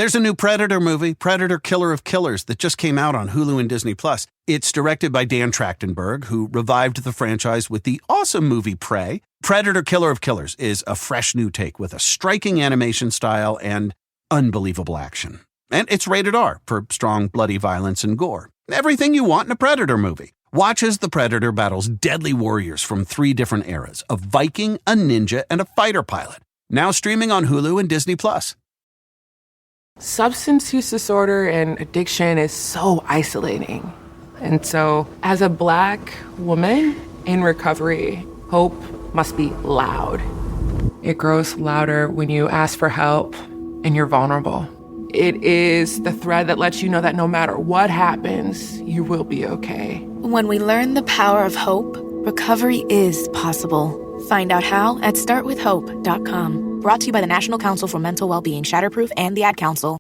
There's a new Predator movie, Predator Killer of Killers, that just came out on Hulu and Disney+. It's directed by Dan Trachtenberg, who revived the franchise with the awesome movie Prey. Predator Killer of Killers is a fresh new take with a striking animation style and unbelievable action. And it's rated R for strong, bloody violence and gore. Everything you want in a Predator movie. Watch as the Predator battles deadly warriors from 3 different eras: a Viking, a ninja, and a fighter pilot. Now streaming on Hulu and Disney+. Substance use disorder and addiction is so isolating. And so, as a Black woman in recovery, hope must be loud. It grows louder when you ask for help and you're vulnerable. It is the thread that lets you know that no matter what happens, you will be okay. When we learn the power of hope, recovery is possible. Find out how at startwithhope.com. Brought to you by the National Council for Mental Wellbeing, Shatterproof, and the Ad Council.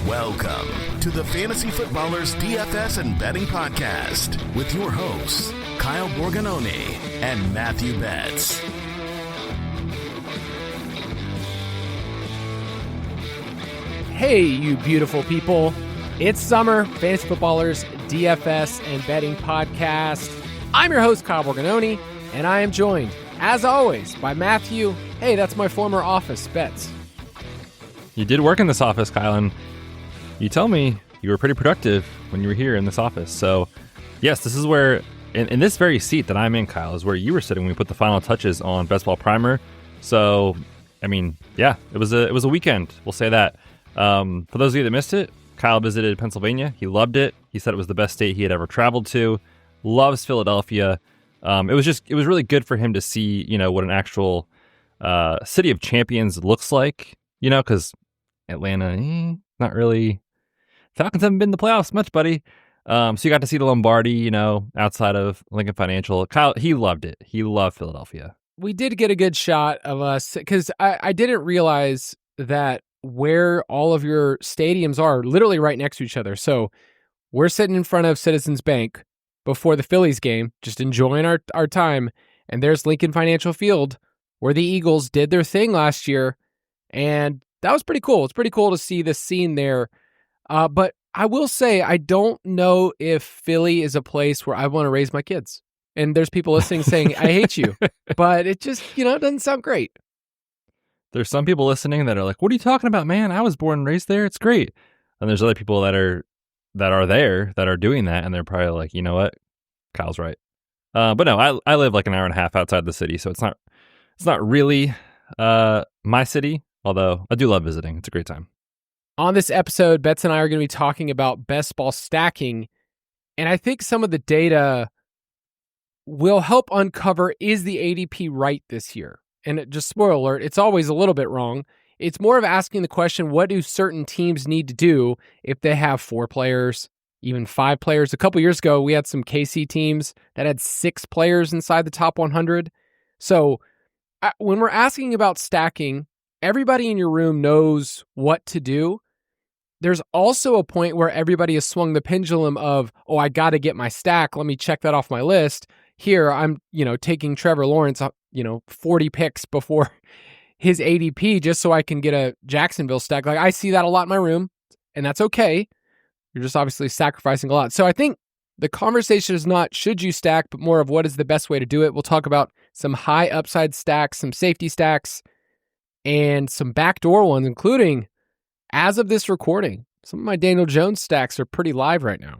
Welcome to the Fantasy Footballers DFS and Betting Podcast with your hosts, Kyle Borganoni and Matthew Betz. Hey, you beautiful people. It's summer, Fantasy Footballers DFS and Betting Podcast. I'm your host, Kyle Borganoni, and I am joined, as always, by Matthew. Hey, that's my former office, Betz. You did work in this office, Kyle, and you tell me you were pretty productive when you were here in this office. So, yes, this is where, in this very seat that I'm in, Kyle, is where you were sitting when we put the final touches on Best Ball Primer. So, I mean, yeah, it was a weekend. We'll say that. For those of you that missed it, Kyle visited Pennsylvania. He loved it. He said it was the best state he had ever traveled to. Loves Philadelphia. It was really good for him to see, what an actual city of champions looks like, because Atlanta, not really. Falcons haven't been in the playoffs much, buddy. So you got to see the Lombardi, outside of Lincoln Financial. Kyle, he loved it. He loved Philadelphia. We did get a good shot of us, because I didn't realize that where all of your stadiums are literally right next to each other. So we're sitting in front of Citizens Bank before the Phillies game, just enjoying our time. And there's Lincoln Financial Field, where the Eagles did their thing last year. And that was pretty cool. It's pretty cool to see this scene there. But I will say, I don't know if Philly is a place where I want to raise my kids. And there's people listening saying, I hate you. But it just, it doesn't sound great. There's some people listening that are like, what are you talking about, man? I was born and raised there. It's great. And there's other people that are there that are doing that. And they're probably like, you know what? Kyle's right. But no, I live like an hour and a half outside the city. So it's not really my city, although I do love visiting. It's a great time. On this episode, Betz and I are going to be talking about best ball stacking. And I think some of the data will help uncover, is the ADP right this year? And just spoiler alert, it's always a little bit wrong. It's more of asking the question, what do certain teams need to do if they have 4 players, even 5 players? A couple years ago, we had some KC teams that had 6 players inside the top 100. So when we're asking about stacking, everybody in your room knows what to do. There's also a point where everybody has swung the pendulum of, oh, I got to get my stack. Let me check that off my list. Here, I'm, taking Trevor Lawrence, 40 picks before his ADP just so I can get a Jacksonville stack. Like, I see that a lot in my room, and that's okay. You're just obviously sacrificing a lot. So I think the conversation is not should you stack, but more of what is the best way to do it. We'll talk about some high upside stacks, some safety stacks, and some backdoor ones, including, as of this recording, some of my Daniel Jones stacks are pretty live right now.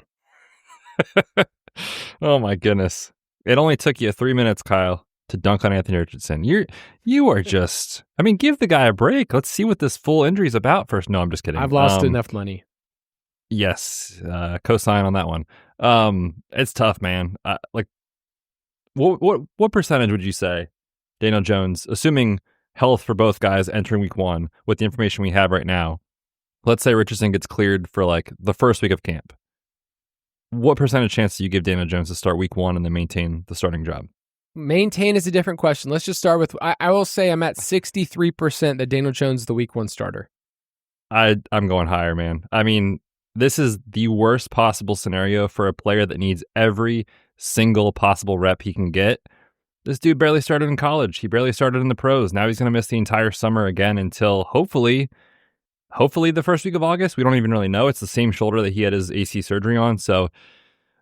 Oh my goodness. It only took you 3 minutes, Kyle, to dunk on Anthony Richardson. You are just, give the guy a break. Let's see what this full injury is about first. No, I'm just kidding. I've lost enough money. Yes. Cosign on that one. It's tough, man. What percentage would you say Daniel Jones, assuming health for both guys entering week 1 with the information we have right now, let's say Richardson gets cleared for like the first week of camp. What percentage chance do you give Daniel Jones to start week 1 and then maintain the starting job? Maintain is a different question. Let's just start with, I will say I'm at 63% that Daniel Jones is the week 1 starter. I'm going higher, man. I mean, this is the worst possible scenario for a player that needs every single possible rep he can get. This dude barely started in college. He barely started in the pros. Now he's going to miss the entire summer again until hopefully the first week of August. We don't even really know. It's the same shoulder that he had his AC surgery on. So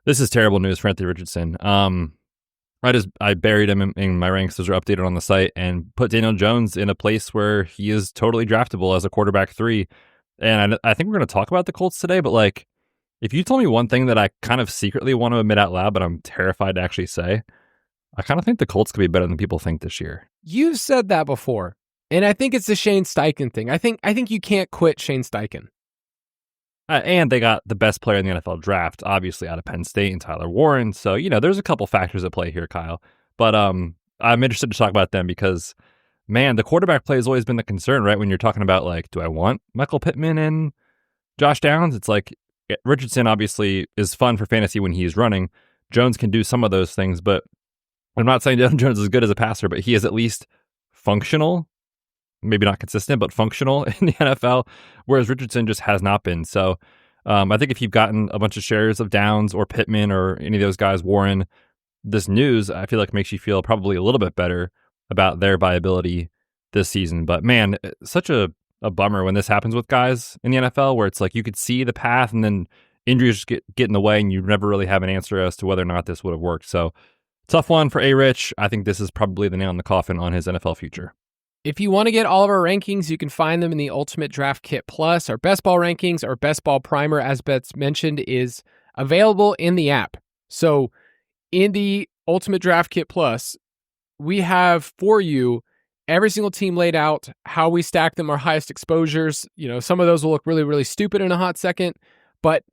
this is terrible news for Anthony Richardson. I buried him in my ranks. Those are updated on the site, and put Daniel Jones in a place where he is totally draftable as a quarterback 3. And I think we're going to talk about the Colts today, but like, if you told me one thing that I kind of secretly want to admit out loud, but I'm terrified to actually say, I kind of think the Colts could be better than people think this year. You've said that before, and I think it's the Shane Steichen thing. I think you can't quit Shane Steichen. And they got the best player in the NFL draft, obviously out of Penn State, and Tyler Warren. So, there's a couple factors at play here, Kyle. But I'm interested to talk about them because, man, the quarterback play has always been the concern, right? When you're talking about, like, do I want Michael Pittman and Josh Downs? It's like Richardson obviously is fun for fantasy when he's running. Jones can do some of those things, but I'm not saying Daniel Jones is good as a passer, but he is at least functional. Maybe not consistent, but functional in the NFL, whereas Richardson just has not been. So I think if you've gotten a bunch of shares of Downs or Pittman or any of those guys, Warren, this news, I feel like makes you feel probably a little bit better about their viability this season. But man, such a bummer when this happens with guys in the NFL where it's like you could see the path and then injuries just get in the way and you never really have an answer as to whether or not this would have worked. So tough one for A-Rich. I think this is probably the nail in the coffin on his NFL future. If you want to get all of our rankings, you can find them in the Ultimate Draft Kit Plus. Our best ball rankings, our best ball primer, as Betz mentioned, is available in the app. So in the Ultimate Draft Kit Plus, we have for you every single team laid out, how we stack them, our highest exposures. Some of those will look really, really stupid in a hot second, but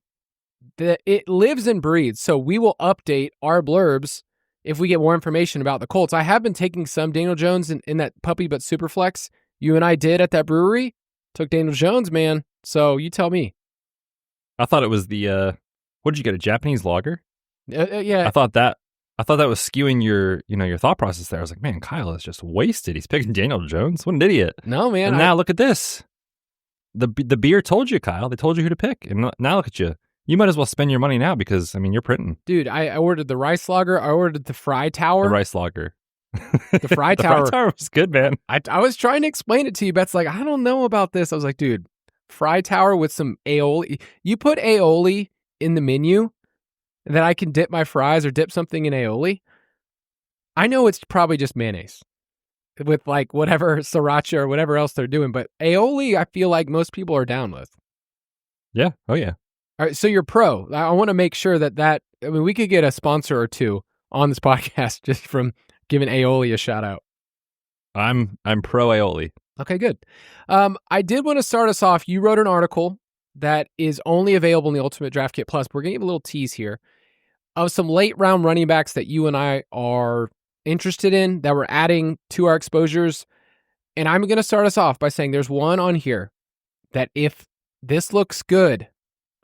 it lives and breathes. So we will update our blurbs if we get more information about the Colts. I have been taking some Daniel Jones in that puppy but super flex you and I did at that brewery. Took Daniel Jones, man. So you tell me. I thought it was the what did you get, a Japanese lager? Yeah. I thought that was skewing your thought process there. I was like, man, Kyle is just wasted. He's picking Daniel Jones. What an idiot. No, man. And now look at this. The beer told you, Kyle. They told you who to pick. And now look at you. You might as well spend your money now because, you're printing. Dude, I ordered the rice lager. I ordered the fry tower. The rice lager. The fry tower. Fry tower was good, man. I was trying to explain it to you. Bet's like, I don't know about this. I was like, dude, fry tower with some aioli. You put aioli in the menu that I can dip my fries or dip something in aioli. I know it's probably just mayonnaise with like whatever sriracha or whatever else they're doing. But aioli, I feel like most people are down with. Yeah. Oh, yeah. All right, so you're pro. I want to make sure that we could get a sponsor or two on this podcast just from giving aioli a shout out. I'm pro aioli. Okay, good. I did want to start us off. You wrote an article that is only available in the Ultimate Draft Kit Plus. We're going to give a little tease here of some late round running backs that you and I are interested in that we're adding to our exposures. And I'm going to start us off by saying there's one on here that if this looks good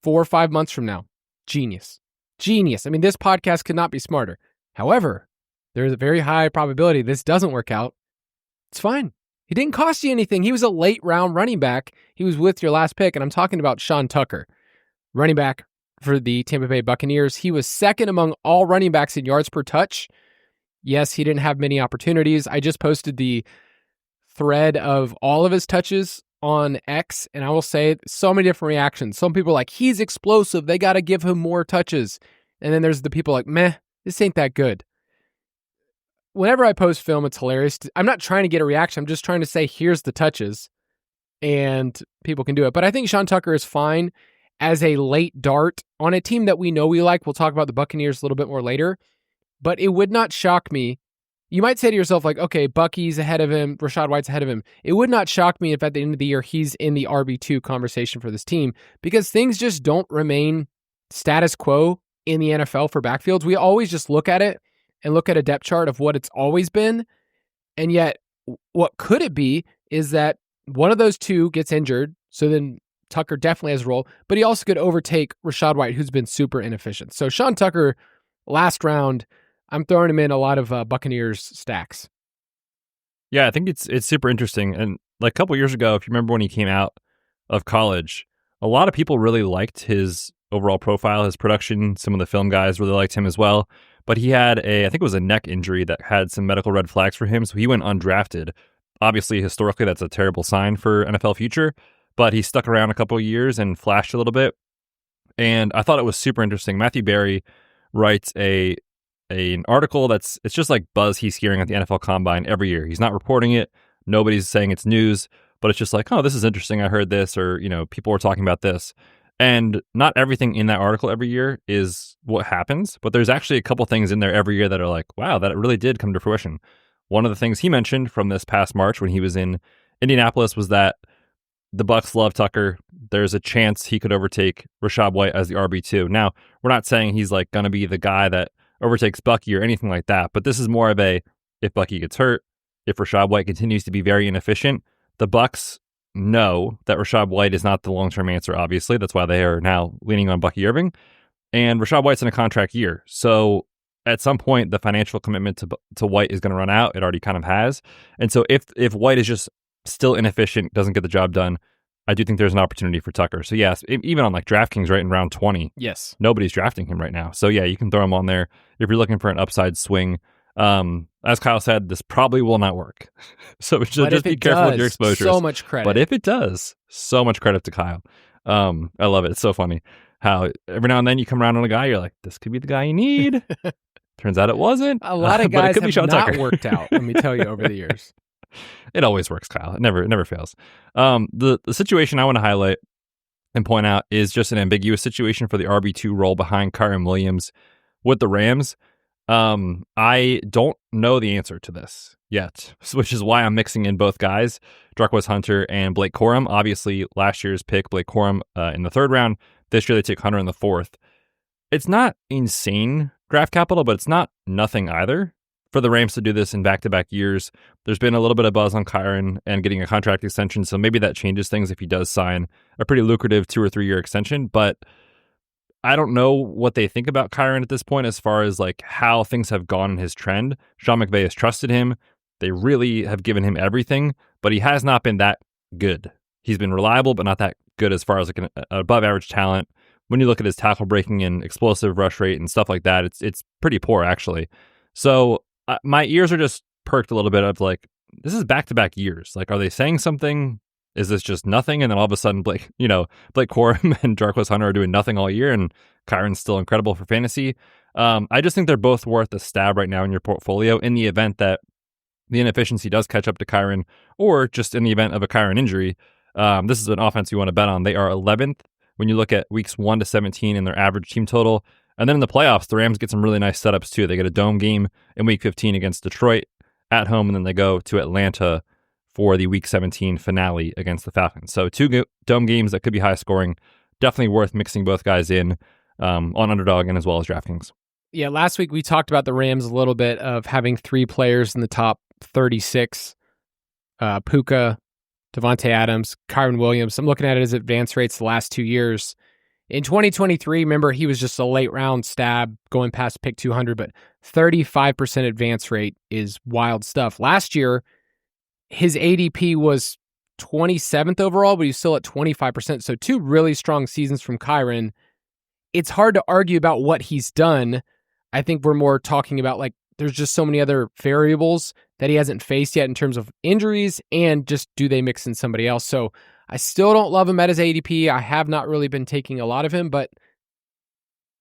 4 or 5 months from now, genius. I mean, this podcast could not be smarter. However, there's a very high probability this doesn't work out. It's fine. He didn't cost you anything. He was a late round running back. He was with your last pick, and I'm talking about Sean Tucker, running back for the Tampa Bay Buccaneers. He was second among all running backs in yards per touch. Yes, he didn't have many opportunities. I just posted the thread of all of his touches on X, and I will say so many different reactions. Some people are like, he's explosive. They got to give him more touches. And then there's the people like, meh, this ain't that good. Whenever I post film, it's hilarious. I'm not trying to get a reaction. I'm just trying to say, here's the touches, and people can do it. But I think Sean Tucker is fine as a late dart on a team that we know we like. We'll talk about the Buccaneers a little bit more later. But it would not shock me. You might say to yourself, like, okay, Bucky's ahead of him, Rachaad White's ahead of him. It would not shock me if at the end of the year he's in the RB2 conversation for this team, because things just don't remain status quo in the NFL for backfields. We always just look at it and look at a depth chart of what it's always been. And yet, what could it be is that one of those two gets injured, so then Tucker definitely has a role, but he also could overtake Rachaad White, who's been super inefficient. So Sean Tucker, last round, I'm throwing him in a lot of Buccaneers stacks. Yeah, I think it's super interesting. And like a couple years ago, if you remember when he came out, of college, a lot of people really liked his overall profile, his production. Some of the film guys really liked him as well. But he had I think it was a neck injury that had some medical red flags for him. So he went undrafted. Obviously, historically, that's a terrible sign for NFL future. But he stuck around a couple of years and flashed a little bit. And I thought it was super interesting. Matthew Berry writes an article it's just like buzz he's hearing at the NFL Combine every year. He's not reporting it. Nobody's saying it's news, but it's just like, oh, this is interesting. I heard this, or, people were talking about this. And not everything in that article every year is what happens, but there's actually a couple things in there every year that are like, wow, that really did come to fruition. One of the things he mentioned from this past March when he was in Indianapolis was that the Bucs love Tucker. There's a chance he could overtake Rachaad White as the RB2. Now, we're not saying he's like going to be the guy that overtakes Bucky or anything like that, but this is more of if Bucky gets hurt, if Rachaad White continues to be very inefficient, the Bucs know that Rachaad White is not the long-term answer, obviously. That's why they are now leaning on Bucky Irving. And Rachaad White's in a contract year. So at some point, the financial commitment to White is going to run out. It already kind of has. And so if White is just still inefficient, doesn't get the job done, I do think there's an opportunity for Tucker. So yes, even on like DraftKings right in round 20, yes, nobody's drafting him right now. So yeah, you can throw him on there if you're looking for an upside swing. As Kyle said, this probably will not work. So just be careful with your exposures. So much credit. But if it does, so much credit to Kyle. I love it. It's so funny how every now and then you come around on a guy, you're like, this could be the guy you need. Turns out it wasn't. A lot of guys have not Tucker. Worked out, let me tell you, over the years. It always works, Kyle. It never fails. The situation I want to highlight and point out is just an ambiguous situation for the RB2 role behind Kyren Williams with the Rams. I don't know the answer to this yet, which is why I'm mixing in both guys, Darqueze Hunter and Blake Corum. Obviously, last year's pick, Blake Corum, in the 3rd round. This year, they took Hunter in the 4th. It's not insane draft capital, but it's not nothing either. For the Rams to do this in back-to-back years, there's been a little bit of buzz on Kyren and getting a contract extension, so maybe that changes things if he does sign a pretty lucrative 2 or 3 year extension, but I don't know what they think about Kyren at this point as far as like how things have gone in his trend. Sean McVay has trusted him. They really have given him everything, but he has not been that good. He's been reliable, but not that good as far as like an above-average talent. When you look at his tackle breaking and explosive rush rate and stuff like that, it's pretty poor, actually. So my ears are just perked a little bit of like, this is back-to-back years. Like, are they saying something? Is this just nothing? And then all of a sudden, Blake Corum and Darqueze Hunter are doing nothing all year, and Kyren's still incredible for fantasy. I just think they're both worth a stab right now in your portfolio in the event that the inefficiency does catch up to Kyren, or just in the event of a Kyren injury. This is an offense you want to bet on. They are 11th when you look at weeks 1 to 17 in their average team total. And then in the playoffs, the Rams get some really nice setups too. They get a dome game in week 15 against Detroit at home, and then they go to Atlanta for the week 17 finale against the Falcons. So 2 dome games that could be high scoring. Definitely worth mixing both guys in on Underdog and as well as DraftKings. Yeah, last week we talked about the Rams a little bit of having 3 players in the top 36. Puka, Devontae Adams, Kyren Williams. I'm looking at his advance rates the last 2 years. In 2023, remember, he was just a late round stab going past pick 200, but 35% advance rate is wild stuff. Last year, his ADP was 27th overall, but he's still at 25%. So 2 really strong seasons from Kyren. It's hard to argue about what he's done. I think we're more talking about like there's just so many other variables that he hasn't faced yet in terms of injuries and just do they mix in somebody else. So I still don't love him at his ADP. I have not really been taking a lot of him, but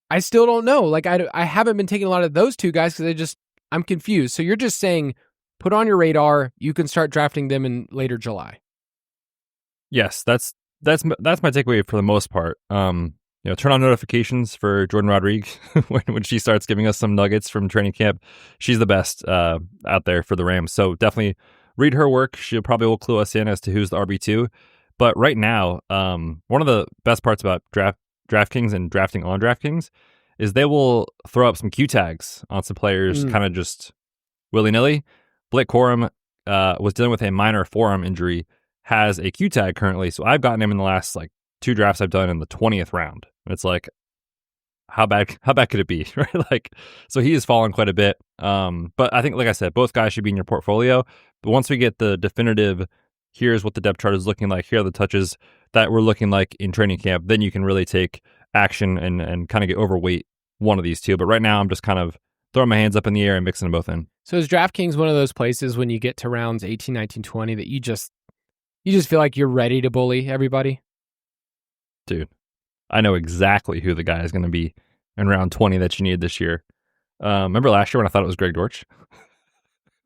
I still don't know. Like I haven't been taking a lot of those 2 guys because I'm confused. So you're just saying put on your radar. You can start drafting them in later July. Yes, that's my takeaway for the most part. Turn on notifications for Jordan Rodriguez when she starts giving us some nuggets from training camp. She's the best out there for the Rams. So definitely read her work. She probably will clue us in as to who's the RB2. But right now, one of the best parts about DraftKings and drafting on DraftKings is they will throw up some Q tags on some players kind of just willy-nilly. Blake Corum was dealing with a minor forearm injury, has a Q tag currently. So I've gotten him in the last 2 drafts I've done in the 20th round. And it's like, how bad could it be? Right? So he has fallen quite a bit. But I think, like I said, both guys should be in your portfolio. But once we get the definitive, here's what the depth chart is looking like, here are the touches that we're looking like in training camp, then you can really take action and kind of get overweight one of these two. But right now, I'm just kind of throwing my hands up in the air and mixing them both in. So is DraftKings one of those places when you get to rounds 18, 19, 20 that you just feel like you're ready to bully everybody? Dude, I know exactly who the guy is going to be in round 20 that you need this year. Remember last year when I thought it was Greg Dortch?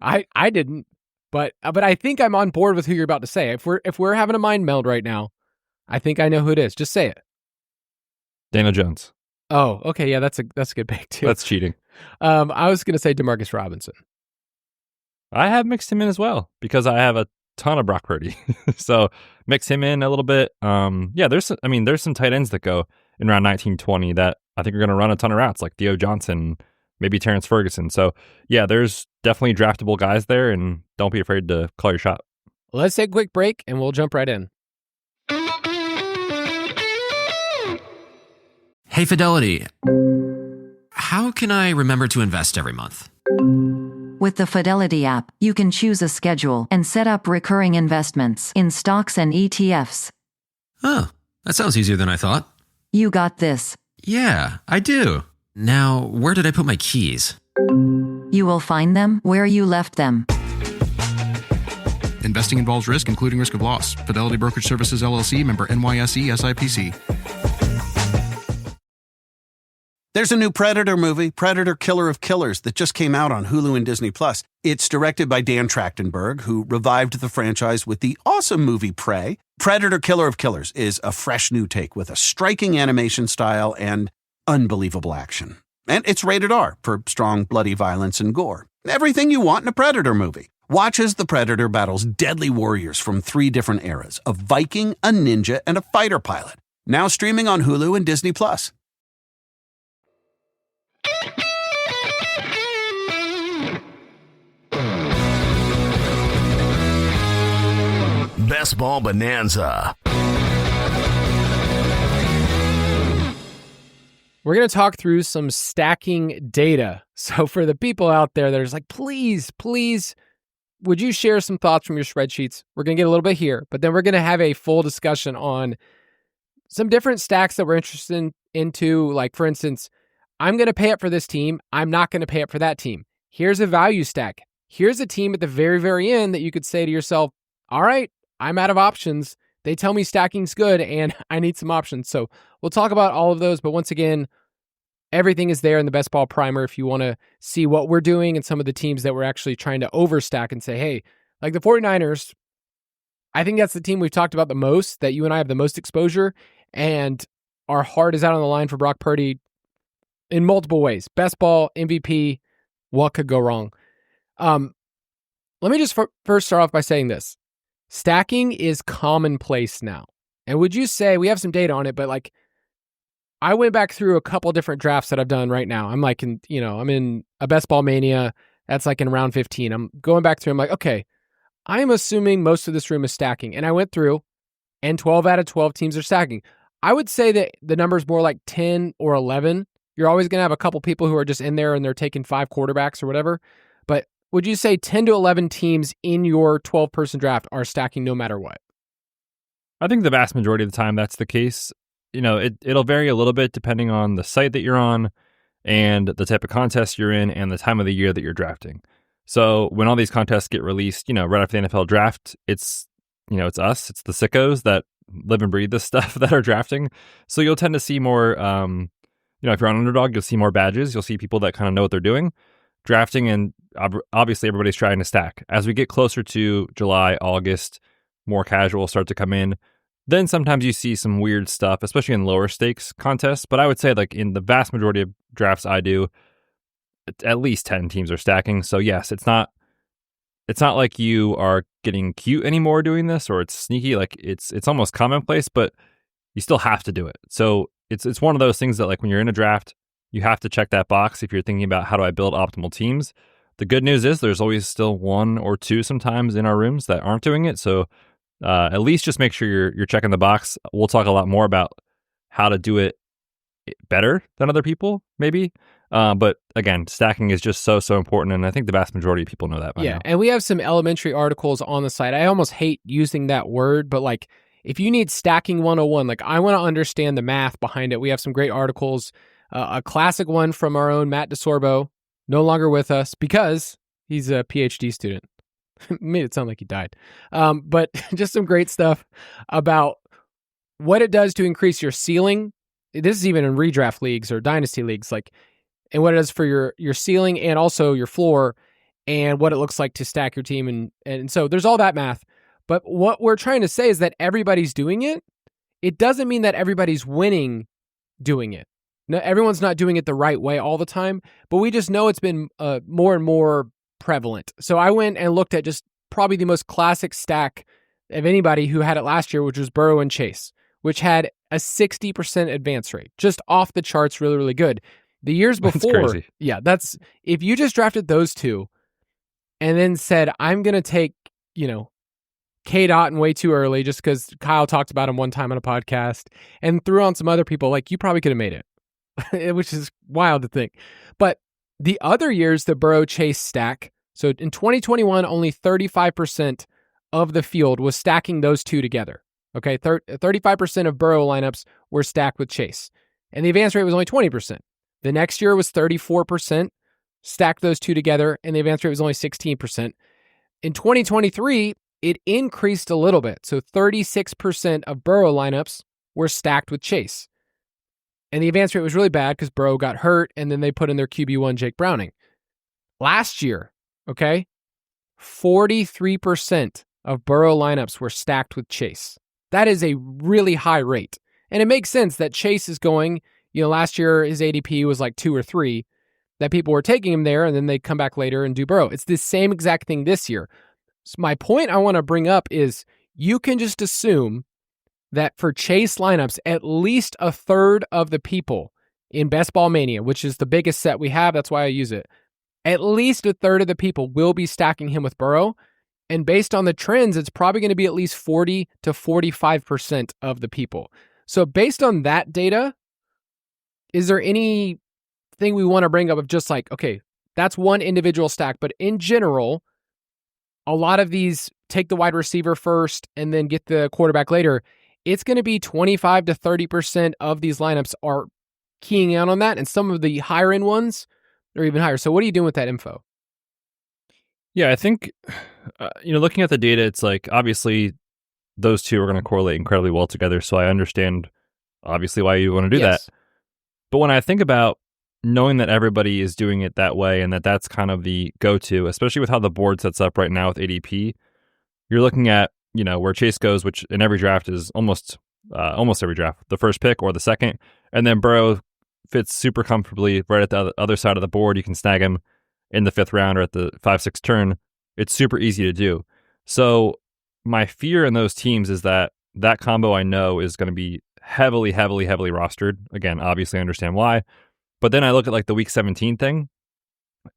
I didn't, but I think I'm on board with who you're about to say. If we're having a mind meld right now, I think I know who it is. Just say it. Daniel Jones. Oh, okay, yeah, that's a good pick too. That's cheating. I was going to say DeMarcus Robinson. I have mixed him in as well because I have a ton of Brock Purdy. So mix him in a little bit. Yeah, there's some tight ends that go in round 19, 20 that I think are going to run a ton of routes, like Theo Johnson, maybe Terrence Ferguson. So yeah, there's definitely draftable guys there, and don't be afraid to call your shot. Let's take a quick break and we'll jump right in. Hey, Fidelity. How can I remember to invest every month? With the Fidelity app, you can choose a schedule and set up recurring investments in stocks and ETFs. Oh, that sounds easier than I thought. You got this. Yeah, I do. Now, where did I put my keys? You will find them where you left them. Investing involves risk, including risk of loss. Fidelity Brokerage Services, LLC, member NYSE, SIPC. There's a new Predator movie, Predator Killer of Killers, that just came out on Hulu and Disney+. It's directed by Dan Trachtenberg, who revived the franchise with the awesome movie Prey. Predator Killer of Killers is a fresh new take with a striking animation style and unbelievable action. And it's rated R for strong, bloody violence and gore. Everything you want in a Predator movie. Watch as the Predator battles deadly warriors from 3 different eras: a Viking, a ninja, and a fighter pilot. Now streaming on Hulu and Disney+. Best Ball Bonanza. We're going to talk through some stacking data. So for the people out there that are just like, please, would you share some thoughts from your spreadsheets? We're going to get a little bit here, but then we're going to have a full discussion on some different stacks that we're interested into. Like, for instance, I'm going to pay up for this team. I'm not going to pay up for that team. Here's a value stack. Here's a team at the very, very end that you could say to yourself, all right, I'm out of options. They tell me stacking's good and I need some options. So we'll talk about all of those. But once again, everything is there in the Best Ball Primer if you want to see what we're doing and some of the teams that we're actually trying to overstack and say, hey, like the 49ers, I think that's the team we've talked about the most, that you and I have the most exposure, and our heart is out on the line for Brock Purdy in multiple ways. Best ball, MVP, what could go wrong? Let me just first start off by saying this. Stacking is commonplace now. And would you say, we have some data on it, but like, I went back through a couple different drafts that I've done right now. I'm like, I'm in a Best Ball Mania. That's like in round 15. I'm going back through. I'm like, okay, I'm assuming most of this room is stacking. And I went through and 12 out of 12 teams are stacking. I would say that the number's more like 10 or 11. You're always going to have a couple people who are just in there and they're taking 5 quarterbacks or whatever. But would you say 10 to 11 teams in your 12-person draft are stacking no matter what? I think the vast majority of the time that's the case. It'll vary a little bit depending on the site that you're on and the type of contest you're in and the time of the year that you're drafting. So when all these contests get released, right after the NFL draft, it's us, it's the sickos that live and breathe this stuff that are drafting. So you'll tend to see more, if you're on Underdog, you'll see more badges. You'll see people that kind of know what they're doing, drafting, and obviously everybody's trying to stack. As we get closer to July, August, more casual start to come in. Then sometimes you see some weird stuff, especially in lower stakes contests. But I would say like in the vast majority of drafts I do, at least 10 teams are stacking. So yes, it's not like you are getting cute anymore doing this, or it's sneaky. Like it's almost commonplace, but you still have to do it. So it's one of those things that like when you're in a draft, you have to check that box if you're thinking about how do I build optimal teams. The good news is there's always still 1 or 2 sometimes in our rooms that aren't doing it. So at least just make sure you're checking the box. We'll talk a lot more about how to do it better than other people, maybe. But again, stacking is just so important, and I think the vast majority of people know that by now. And we have some elementary articles on the site. I almost hate using that word, but like if you need stacking 101, like I want to understand the math behind it. We have some great articles. A classic one from our own Matt DeSorbo, no longer with us because he's a PhD student. Made it sound like he died. But just some great stuff about what it does to increase your ceiling. This is even in redraft leagues or dynasty leagues, like, and what it does for your ceiling and also your floor, and what it looks like to stack your team. And so there's all that math. But what we're trying to say is that everybody's doing it. It doesn't mean that everybody's winning doing it. No, everyone's not doing it the right way all the time, but we just know it's been more and more prevalent. So I went and looked at just probably the most classic stack of anybody who had it last year, which was Burrow and Chase, which had a 60% advance rate, just off the charts, really, really good. The years before, that's crazy. Yeah, that's if you just drafted those two and then said, I'm going to take, K-Dot way too early just because Kyle talked about him one time on a podcast and threw on some other people, like you probably could have made it, which is wild to think. But the other years, the Burrow Chase stack, so in 2021, only 35% of the field was stacking those two together. Okay, 35% of Burrow lineups were stacked with Chase, and the advance rate was only 20%. The next year was 34%, stacked those two together, and the advance rate was only 16%. In 2023, it increased a little bit, so 36% of Burrow lineups were stacked with Chase. And the advance rate was really bad because Burrow got hurt, and then they put in their QB1, Jake Browning. Last year, 43% of Burrow lineups were stacked with Chase. That is a really high rate. And it makes sense that Chase is going, last year his ADP was like 2 or 3, that people were taking him there, and then they come back later and do Burrow. It's the same exact thing this year. So my point I want to bring up is you can just assume that for Chase lineups, at least a third of the people in Best Ball Mania, which is the biggest set we have, that's why I use it, at least a third of the people will be stacking him with Burrow. And based on the trends, it's probably going to be at least 40 to 45% of the people. So based on that data, is there anything we want to bring up of just like, okay, that's one individual stack, but in general, a lot of these take the wide receiver first and then get the quarterback later. It's going to be 25 to 30% of these lineups are keying out on that, and some of the higher end ones are even higher. So what are you doing with that info? Yeah, I think, looking at the data, it's like, obviously, those two are going to correlate incredibly well together, so I understand, obviously, why you want to do that. But when I think about knowing that everybody is doing it that way and that's kind of the go-to, especially with how the board sets up right now with ADP, you're looking at, where Chase goes, which in every draft is almost every draft, the first pick or the second, and then Burrow fits super comfortably right at the other side of the board. You can snag him in the 5th round or at the 5-6 turn. It's super easy to do. So my fear in those teams is that combo I know is going to be heavily rostered. Again, obviously I understand why. But then I look at like the week 17 thing,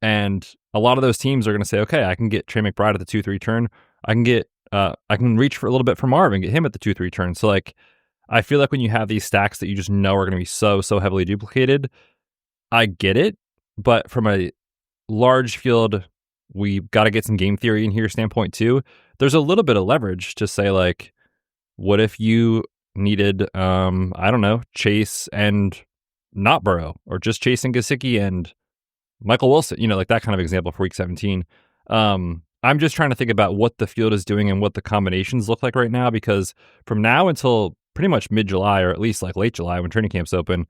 and a lot of those teams are going to say, okay, I can get Trey McBride at the 2-3 turn. I can reach for a little bit for Marv and get him at the 2-3 turn. So like, I feel like when you have these stacks that you just know are going to be so heavily duplicated, I get it. But from a large field, we've got to get some game theory in here standpoint too. There's a little bit of leverage to say like, what if you needed, Chase and not Burrow, or just Chase and Gesicki and Michael Wilson, like that kind of example for week 17. I'm just trying to think about what the field is doing and what the combinations look like right now, because from now until pretty much mid-July, or at least like late July when training camps open,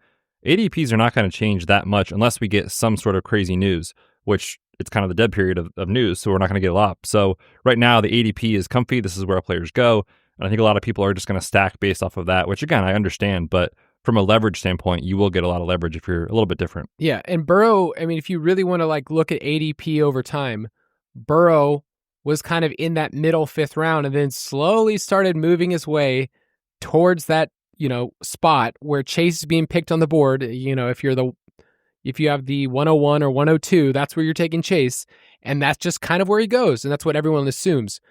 ADPs are not going to change that much unless we get some sort of crazy news, which it's kind of the dead period of news, so we're not going to get a lot. So right now the ADP is comfy. This is where players go. And I think a lot of people are just going to stack based off of that, which again, I understand, but from a leverage standpoint, you will get a lot of leverage if you're a little bit different. Yeah, and Burrow, if you really want to like look at ADP over time, Burrow was kind of in that middle 5th round and then slowly started moving his way towards that, spot where Chase is being picked on the board. If you have the 101 or 102, that's where you're taking Chase, and that's just kind of where he goes, and that's what everyone assumes.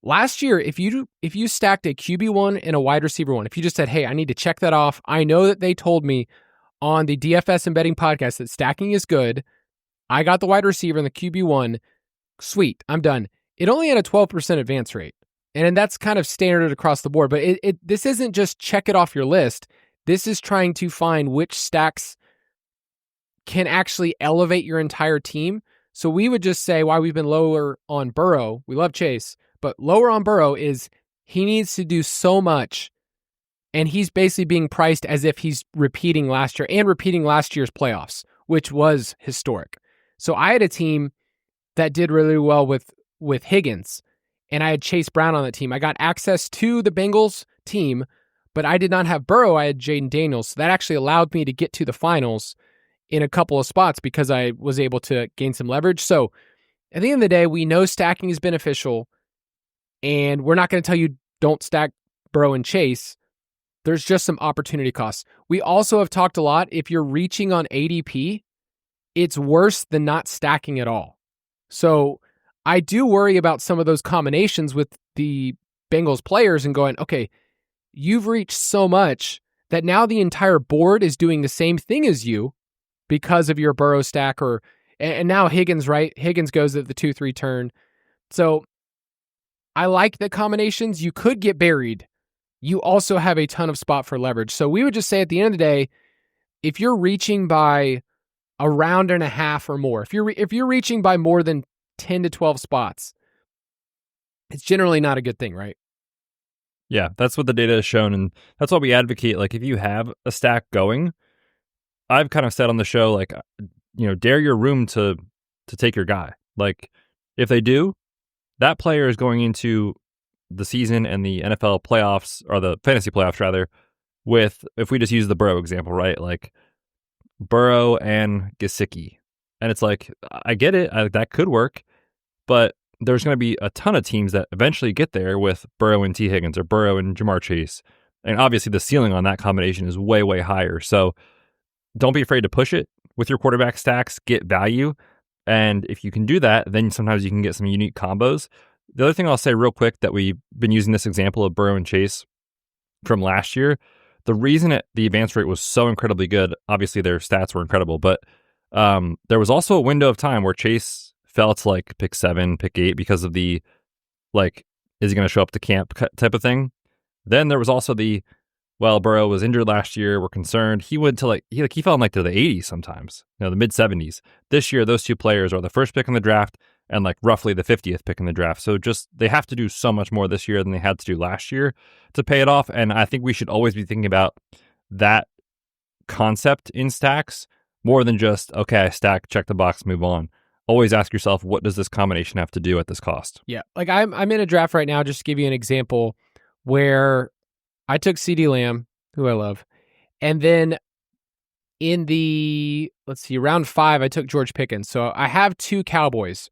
Last year, if you stacked a QB1 and a wide receiver one, if you just said, hey, I need to check that off, I know that they told me on the DFS and Betting podcast that stacking is good. I got the wide receiver and the QB1. Sweet, I'm done. It only had a 12% advance rate. And that's kind of standard across the board. But this isn't just check it off your list. This is trying to find which stacks can actually elevate your entire team. So we would just say why we've been lower on Burrow. We love Chase, but lower on Burrow is he needs to do so much. And he's basically being priced as if he's repeating last year and repeating last year's playoffs, which was historic. So I had a team that did really well with Higgins, and I had Chase Brown on that team. I got access to the Bengals team, but I did not have Burrow. I had Jaden Daniels. So that actually allowed me to get to the finals in a couple of spots because I was able to gain some leverage. So at the end of the day, we know stacking is beneficial, and we're not going to tell you don't stack Burrow and Chase. There's just some opportunity costs. We also have talked a lot, if you're reaching on ADP, it's worse than not stacking at all. So I do worry about some of those combinations with the Bengals players and going, okay, you've reached so much that now the entire board is doing the same thing as you because of your Burrow stack, and now Higgins, right? Higgins goes at the 2-3 turn. So I like the combinations. You could get buried. You also have a ton of spot for leverage. So we would just say at the end of the day, if you're reaching by a round and a half or more, if you're reaching by more than 10 to 12 spots, it's generally not a good thing, right? Yeah, that's what the data has shown, and that's why we advocate, like, if you have a stack going, I've kind of said on the show, like, dare your room to take your guy. Like, if they do, that player is going into the season and the NFL playoffs, or the fantasy playoffs rather, with, if we just use the Burrow example, right? Like Burrow and Gesicki. And it's like, I get it, that could work, but there's going to be a ton of teams that eventually get there with Burrow and T. Higgins or Burrow and Jamar Chase. And obviously the ceiling on that combination is way, way higher. So don't be afraid to push it with your quarterback stacks, get value. And if you can do that, then sometimes you can get some unique combos. The other thing I'll say real quick, that we've been using this example of Burrow and Chase from last year, the reason the advance rate was so incredibly good, obviously their stats were incredible, but there was also a window of time where Chase fell to like pick 7, pick 8 because of the, like, is he going to show up to camp type of thing. Then there was also Burrow was injured last year, we're concerned. He went to he fell in like to the 80s sometimes, the mid 70s. This year, those two players are the first pick in the draft and like roughly the 50th pick in the draft. So just, they have to do so much more this year than they had to do last year to pay it off. And I think we should always be thinking about that concept in stacks more than just, okay, I stack, check the box, move on. Always ask yourself, what does this combination have to do at this cost? Yeah. Like I'm in a draft right now, just to give you an example, where I took CeeDee Lamb, who I love. And then in the, round 5, I took George Pickens. So I have 2 Cowboys.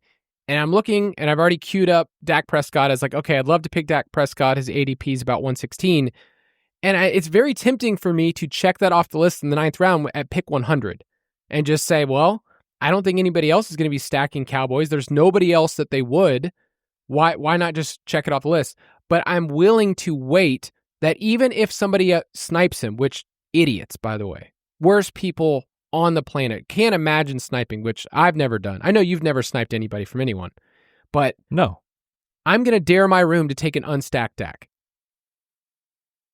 And I'm looking, and I've already queued up Dak Prescott as like, okay, I'd love to pick Dak Prescott. His ADP is about 116. And it's very tempting for me to check that off the list in the 9th round at pick 100 and just say, well, I don't think anybody else is going to be stacking Cowboys. There's nobody else that they would. Why not just check it off the list? But I'm willing to wait that even if somebody snipes him, which idiots, by the way, worst people on the planet, can't imagine sniping, which I've never done. I know you've never sniped anybody from anyone, but no, I'm going to dare my room to take an unstacked Dak.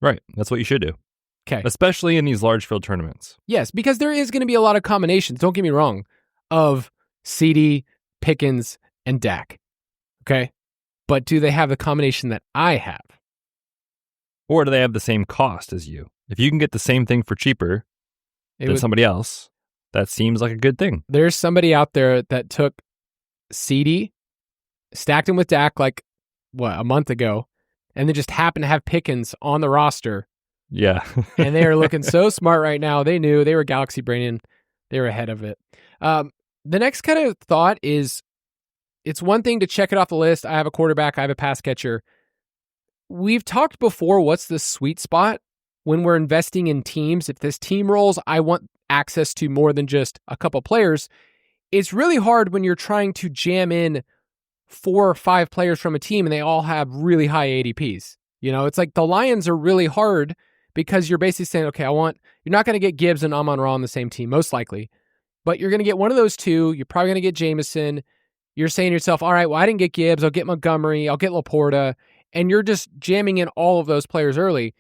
Right. That's what you should do. Okay. Especially in these large field tournaments. Yes, because there is going to be a lot of combinations, don't get me wrong, of CD, Pickens, and Dak. Okay? But do they have the combination that I have? Or do they have the same cost as you? If you can get the same thing for cheaper than somebody else, that seems like a good thing. There's somebody out there that took CD, stacked him with Dak like, a month ago, and then just happened to have Pickens on the roster. Yeah. And they are looking so smart right now. They knew, they were galaxy braining. They were ahead of it. The next kind of thought is, it's one thing to check it off the list. I have a quarterback, I have a pass catcher. We've talked before, what's the sweet spot when we're investing in teams? If this team rolls, I want access to more than just a couple players. It's really hard when you're trying to jam in 4 or 5 players from a team and they all have really high ADPs. It's like the Lions are really hard because you're basically saying, okay, you're not going to get Gibbs and Amon-Ra on the same team, most likely, but you're going to get one of those two. You're probably going to get Jameson. You're saying to yourself, all right, well, I didn't get Gibbs. I'll get Montgomery. I'll get Laporta. And you're just jamming in all of those players early.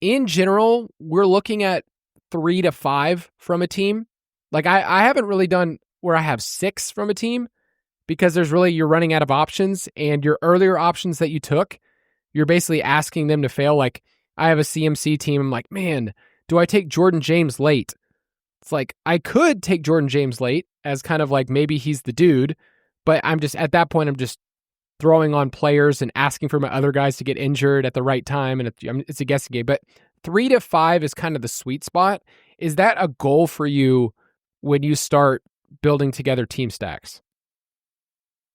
In general, we're looking at 3 to 5 from a team. Like I haven't really done where I have 6 from a team, because you're running out of options, and your earlier options that you took, you're basically asking them to fail. Like I have a CMC team. I'm like, man, do I take Jordan James late? It's like, I could take Jordan James late as kind of like maybe he's the dude, but at that point, I'm just throwing on players and asking for my other guys to get injured at the right time. And it's a guessing game, but 3 to 5 is kind of the sweet spot. Is that a goal for you when you start building together team stacks?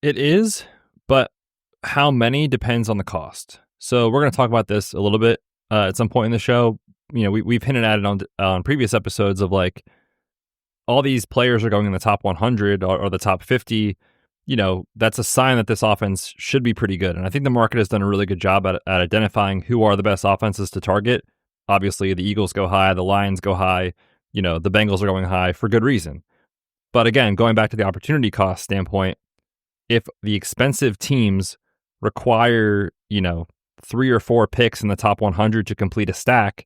It is, but how many depends on the cost. So we're going to talk about this a little bit at some point in the show. We've hinted at it on previous episodes of like all these players are going in the top 100 or the top 50. That's a sign that this offense should be pretty good. And I think the market has done a really good job at identifying who are the best offenses to target. Obviously, the Eagles go high, the Lions go high, the Bengals are going high for good reason. But again, going back to the opportunity cost standpoint, if the expensive teams require, 3 or 4 picks in the top 100 to complete a stack,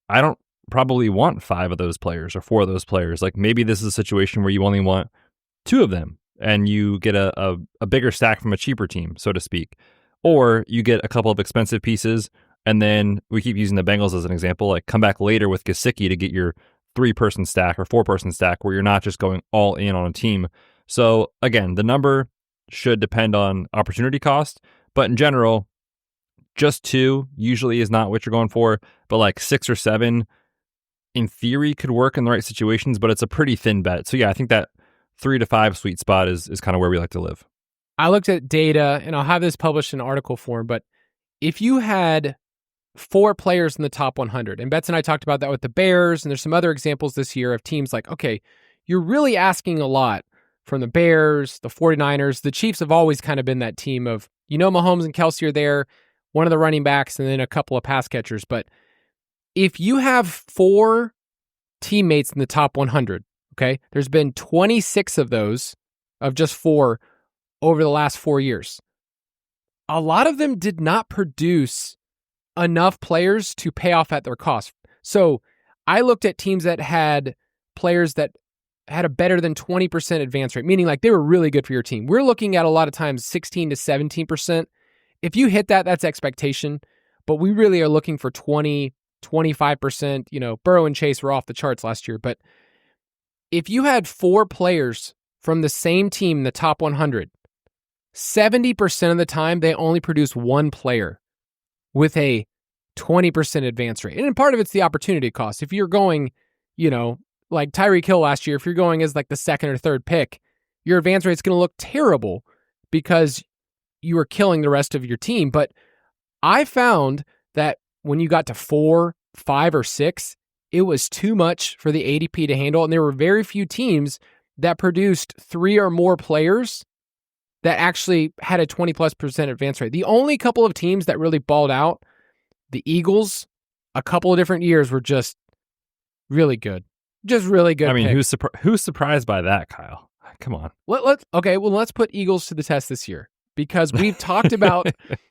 I don't probably want 5 of those players or 4 of those players. Like maybe this is a situation where you only want 2 of them and you get a bigger stack from a cheaper team, so to speak. Or you get a couple of expensive pieces, and then we keep using the Bengals as an example, like come back later with Gesicki to get your 3-person stack or 4-person stack where you're not just going all in on a team. So again, the number should depend on opportunity cost, but in general, just 2 usually is not what you're going for, but like 6 or 7 in theory could work in the right situations, but it's a pretty thin bet. So yeah, I think that 3 to 5 sweet spot is kind of where we like to live. I looked at data, and I'll have this published in article form, but if you had 4 players in the top 100, and Betz and I talked about that with the Bears, and there's some other examples this year of teams like, okay, you're really asking a lot from the Bears, the 49ers. The Chiefs have always kind of been that team of, Mahomes and Kelsey are there, one of the running backs, and then a couple of pass catchers. But if you have 4 teammates in the top 100, okay, there's been 26 of those, of just 4 over the last 4 years. A lot of them did not produce enough players to pay off at their cost. So I looked at teams that had players that had a better than 20% advance rate, meaning like they were really good for your team. We're looking at a lot of times 16 to 17%. If you hit that, that's expectation, but we really are looking for 20, 25%. Burrow and Chase were off the charts last year, but if you had 4 players from the same team in the top 100, 70% of the time they only produce 1 player with a 20% advance rate. And part of it's the opportunity cost. If you're going, like Tyreek Hill last year, if you're going as like the 2nd or 3rd pick, your advance rate's going to look terrible because you are killing the rest of your team. But I found that when you got to 4, 5, or 6, it was too much for the ADP to handle. And there were very few teams that produced 3 or more players that actually had a 20+% advance rate. The only couple of teams that really balled out, the Eagles, a couple of different years were just really good. Just really good. I mean, picks. who's surprised by that, Kyle? Come on. Let's put Eagles to the test this year, because we've talked about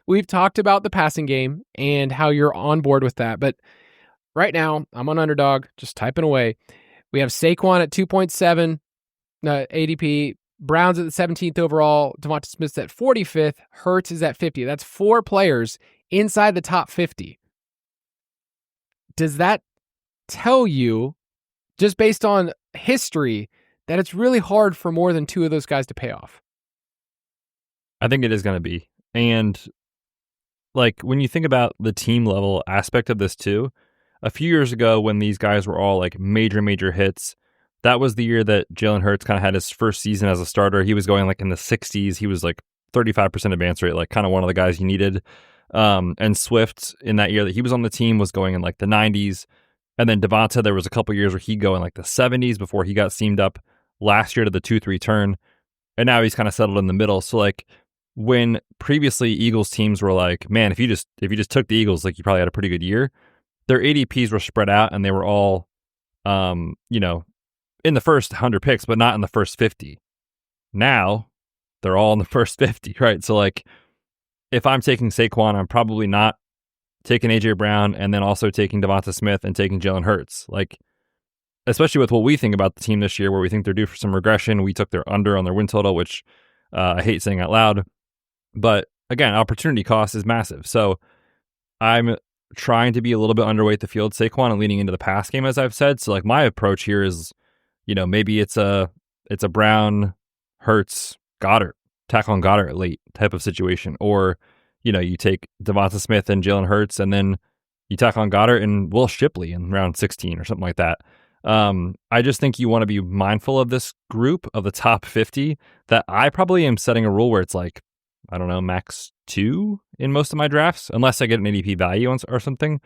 the passing game and how you're on board with that. But right now, I'm on Underdog, just typing away. We have Saquon at 2.7 ADP, Browns at the 17th overall, Devonta Smith's at 45th, Hurts is at 50. That's 4 players inside the top 50. Does that tell you, just based on history, that it's really hard for more than 2 of those guys to pay off? I think it is going to be. And like when you think about the team level aspect of this too, a few years ago when these guys were all like major hits, that was the year that Jalen Hurts kind of had his first season as a starter. He was going like in the 60s. He was like 35% advance rate, like kind of one of the guys you needed. And Swift in that year that he was on the team was going in like the 90s. And then Devonta, there was a couple years where he'd go in like the 70s before he got seamed up last year to the 2-3 turn. And now he's kind of settled in the middle. So like when previously Eagles teams were like, man, if you just took the Eagles, like you probably had a pretty good year. their ADPs were spread out and they were all, in the first 100 picks, but not in the first 50. Now they're all in the first 50, right? So like, if I'm taking Saquon, I'm probably not taking AJ Brown and then also taking Devonta Smith and taking Jalen Hurts. Like, especially with what we think about the team this year, where we think they're due for some regression. We took their under on their win total, which I hate saying out loud. But again, opportunity cost is massive. So I'm trying to be a little bit underweight the field Saquon and leaning into the pass game, as I've said. So like my approach here is, maybe it's a Brown, Hurts, Goddard, tackle on Goddard late type of situation. Or, you take Devonta Smith and Jalen Hurts and then you tackle on Goddard and Will Shipley in round 16 or something like that. I just think you want to be mindful of this group of the top 50 that I probably am setting a rule where it's like, I don't know, max 2 in most of my drafts, unless I get an ADP value or something.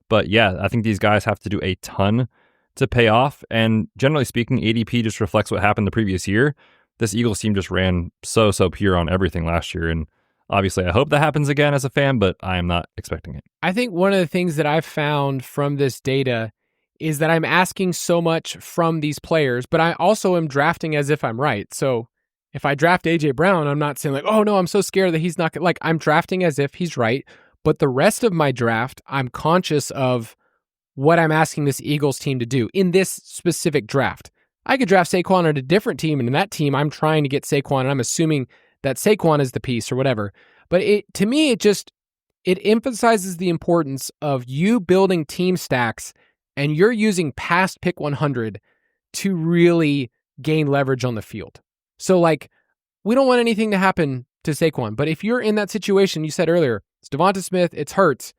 But yeah, I think these guys have to do a ton to pay off. And generally speaking, ADP just reflects what happened the previous year. This Eagles team just ran so pure on everything last year. And obviously, I hope that happens again as a fan, but I am not expecting it. I think one of the things that I've found from this data is that I'm asking so much from these players, but I also am drafting as if I'm right. So if I draft AJ Brown, I'm not saying like, oh no, I'm so scared that he's not like, I'm drafting as if he's right. But the rest of my draft, I'm conscious of what I'm asking this Eagles team to do in this specific draft. I could draft Saquon on a different team, and in that team, I'm trying to get Saquon, and I'm assuming that Saquon is the piece or whatever. But to me, it emphasizes the importance of you building team stacks, and you're using past pick 100 to really gain leverage on the field. So like, we don't want anything to happen to Saquon, but if you're in that situation, you said earlier, it's Devonta Smith, it's Hurts.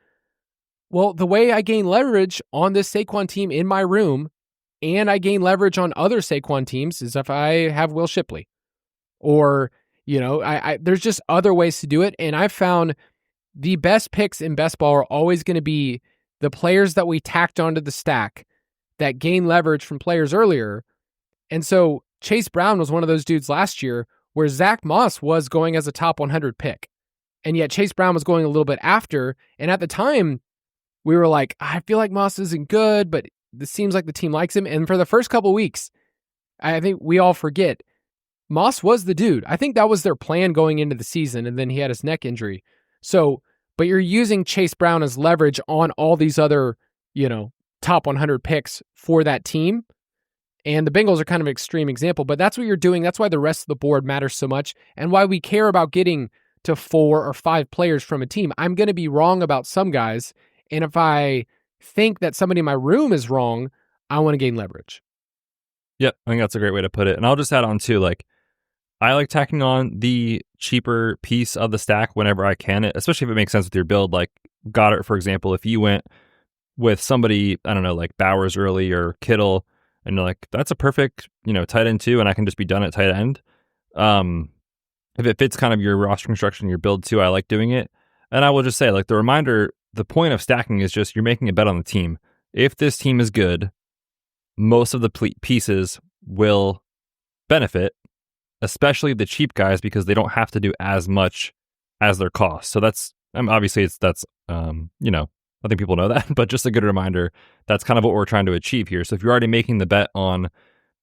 Well, the way I gain leverage on this Saquon team in my room, and I gain leverage on other Saquon teams, is if I have Will Shipley. Or, there's just other ways to do it. And I've found the best picks in best ball are always going to be the players that we tacked onto the stack that gain leverage from players earlier. And so Chase Brown was one of those dudes last year where Zach Moss was going as a top 100 pick. And yet Chase Brown was going a little bit after. And at the time, we were like, I feel like Moss isn't good, but this seems like the team likes him. And for the first couple weeks, I think we all forget, Moss was the dude. I think that was their plan going into the season, and then he had his neck injury. So, but you're using Chase Brown as leverage on all these other, top 100 picks for that team. And the Bengals are kind of an extreme example, but that's what you're doing. That's why the rest of the board matters so much and why we care about getting to 4 or 5 players from a team. I'm going to be wrong about some guys. And if I think that somebody in my room is wrong, I want to gain leverage. Yep, I think that's a great way to put it. And I'll just add on too, like, I like tacking on the cheaper piece of the stack whenever I can, especially if it makes sense with your build. Like Goddard, for example, if you went with somebody, I don't know, like Bowers early or Kittle, and you're like, that's a perfect, tight end too, and I can just be done at tight end. If it fits kind of your roster construction, your build too, I like doing it. And I will just say, like, the reminder, the point of stacking is just you're making a bet on the team. If this team is good, most of the pieces will benefit, especially the cheap guys, because they don't have to do as much as their cost. So that's, obviously I think people know that, but just a good reminder, that's kind of what we're trying to achieve here. So if you're already making the bet on,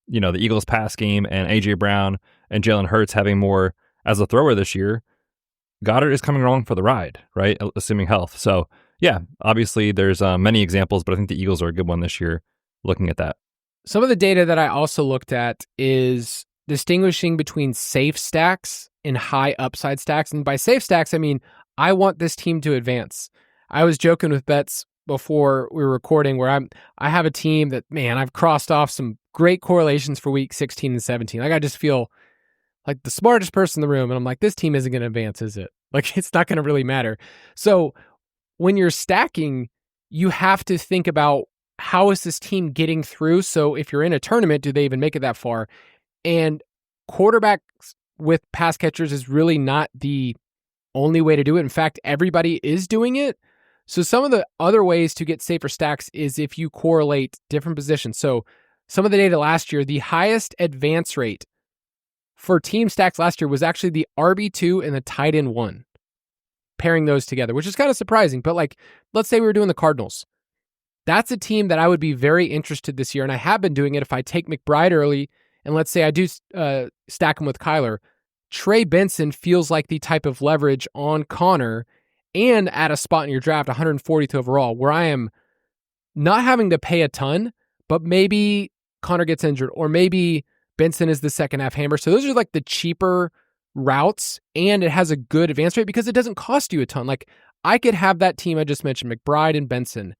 the Eagles pass game and AJ Brown and Jalen Hurts having more as a thrower this year, Goddard is coming along for the ride, right? Assuming health. So yeah, obviously there's many examples, but I think the Eagles are a good one this year looking at that. Some of the data that I also looked at is distinguishing between safe stacks and high upside stacks. And by safe stacks, I mean, I want this team to advance. I was joking with Betz before we were recording where I have a team that, man, I've crossed off some great correlations for week 16 and 17. Like, I just feel like the smartest person in the room. And I'm like, this team isn't going to advance, is it? Like, it's not going to really matter. So when you're stacking, you have to think about, how is this team getting through? So if you're in a tournament, do they even make it that far? And quarterbacks with pass catchers is really not the only way to do it. In fact, everybody is doing it. So some of the other ways to get safer stacks is if you correlate different positions. So some of the data last year, the highest advance rate for team stacks last year was actually the RB2 and the tight end 1. Pairing those together, which is kind of surprising. But like, let's say we were doing the Cardinals. That's a team that I would be very interested this year, and I have been doing it. If I take McBride early, and let's say I do stack him with Kyler, Trey Benson feels like the type of leverage on Connor and at a spot in your draft, 140th overall, where I am not having to pay a ton, but maybe Connor gets injured, or maybe Benson is the second half hammer. So those are like the cheaper routes, and it has a good advance rate because it doesn't cost you a ton. Like, I could have that team I just mentioned, McBride and Benson,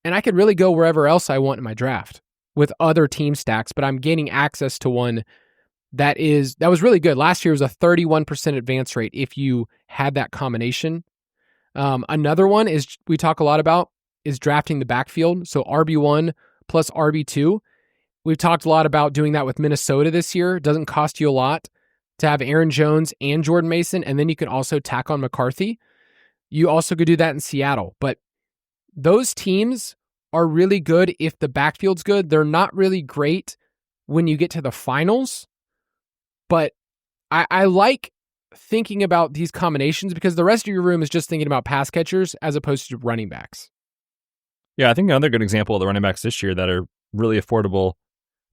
and I could really go wherever else I want in my draft with other team stacks, but I'm gaining access to one that was really good. Last year was a 31% advance rate if you had that combination. Another one we talk a lot about is drafting the backfield. So RB1 plus RB2. We've talked a lot about doing that with Minnesota this year. It doesn't cost you a lot to have Aaron Jones and Jordan Mason, and then you can also tack on McCarthy. You also could do that in Seattle, but those teams are really good if the backfield's good. They're not really great when you get to the finals, but I like thinking about these combinations because the rest of your room is just thinking about pass catchers as opposed to running backs. Yeah, I think another good example of the running backs this year that are really affordable.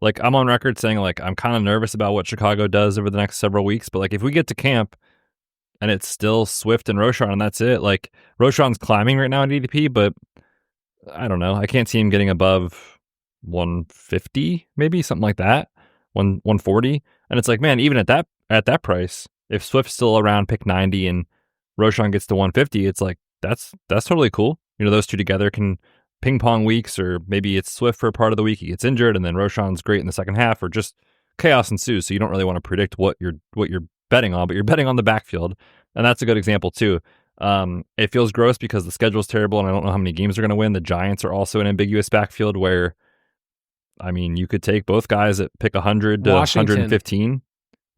Like, I'm on record saying, like, I'm kind of nervous about what Chicago does over the next several weeks, but like, if we get to camp and it's still Swift and Roschon and that's it, like, Roschon's climbing right now at ADP, but I don't know. I can't see him getting above 150, maybe something like that, 140. And it's like, man, even at that price, if Swift's still around pick 90 and Roschon gets to 150, it's like, that's totally cool. You know, those two together can ping pong weeks, or maybe it's Swift for a part of the week, he gets injured, and then Roschon's great in the second half, or just chaos ensues. So you don't really want to predict what you're betting on, but you're betting on the backfield, and that's a good example too. It feels gross because the schedule's terrible, and I don't know how many games they're going to win. The Giants are also an ambiguous backfield where, I mean, you could take both guys at pick 100 to 115.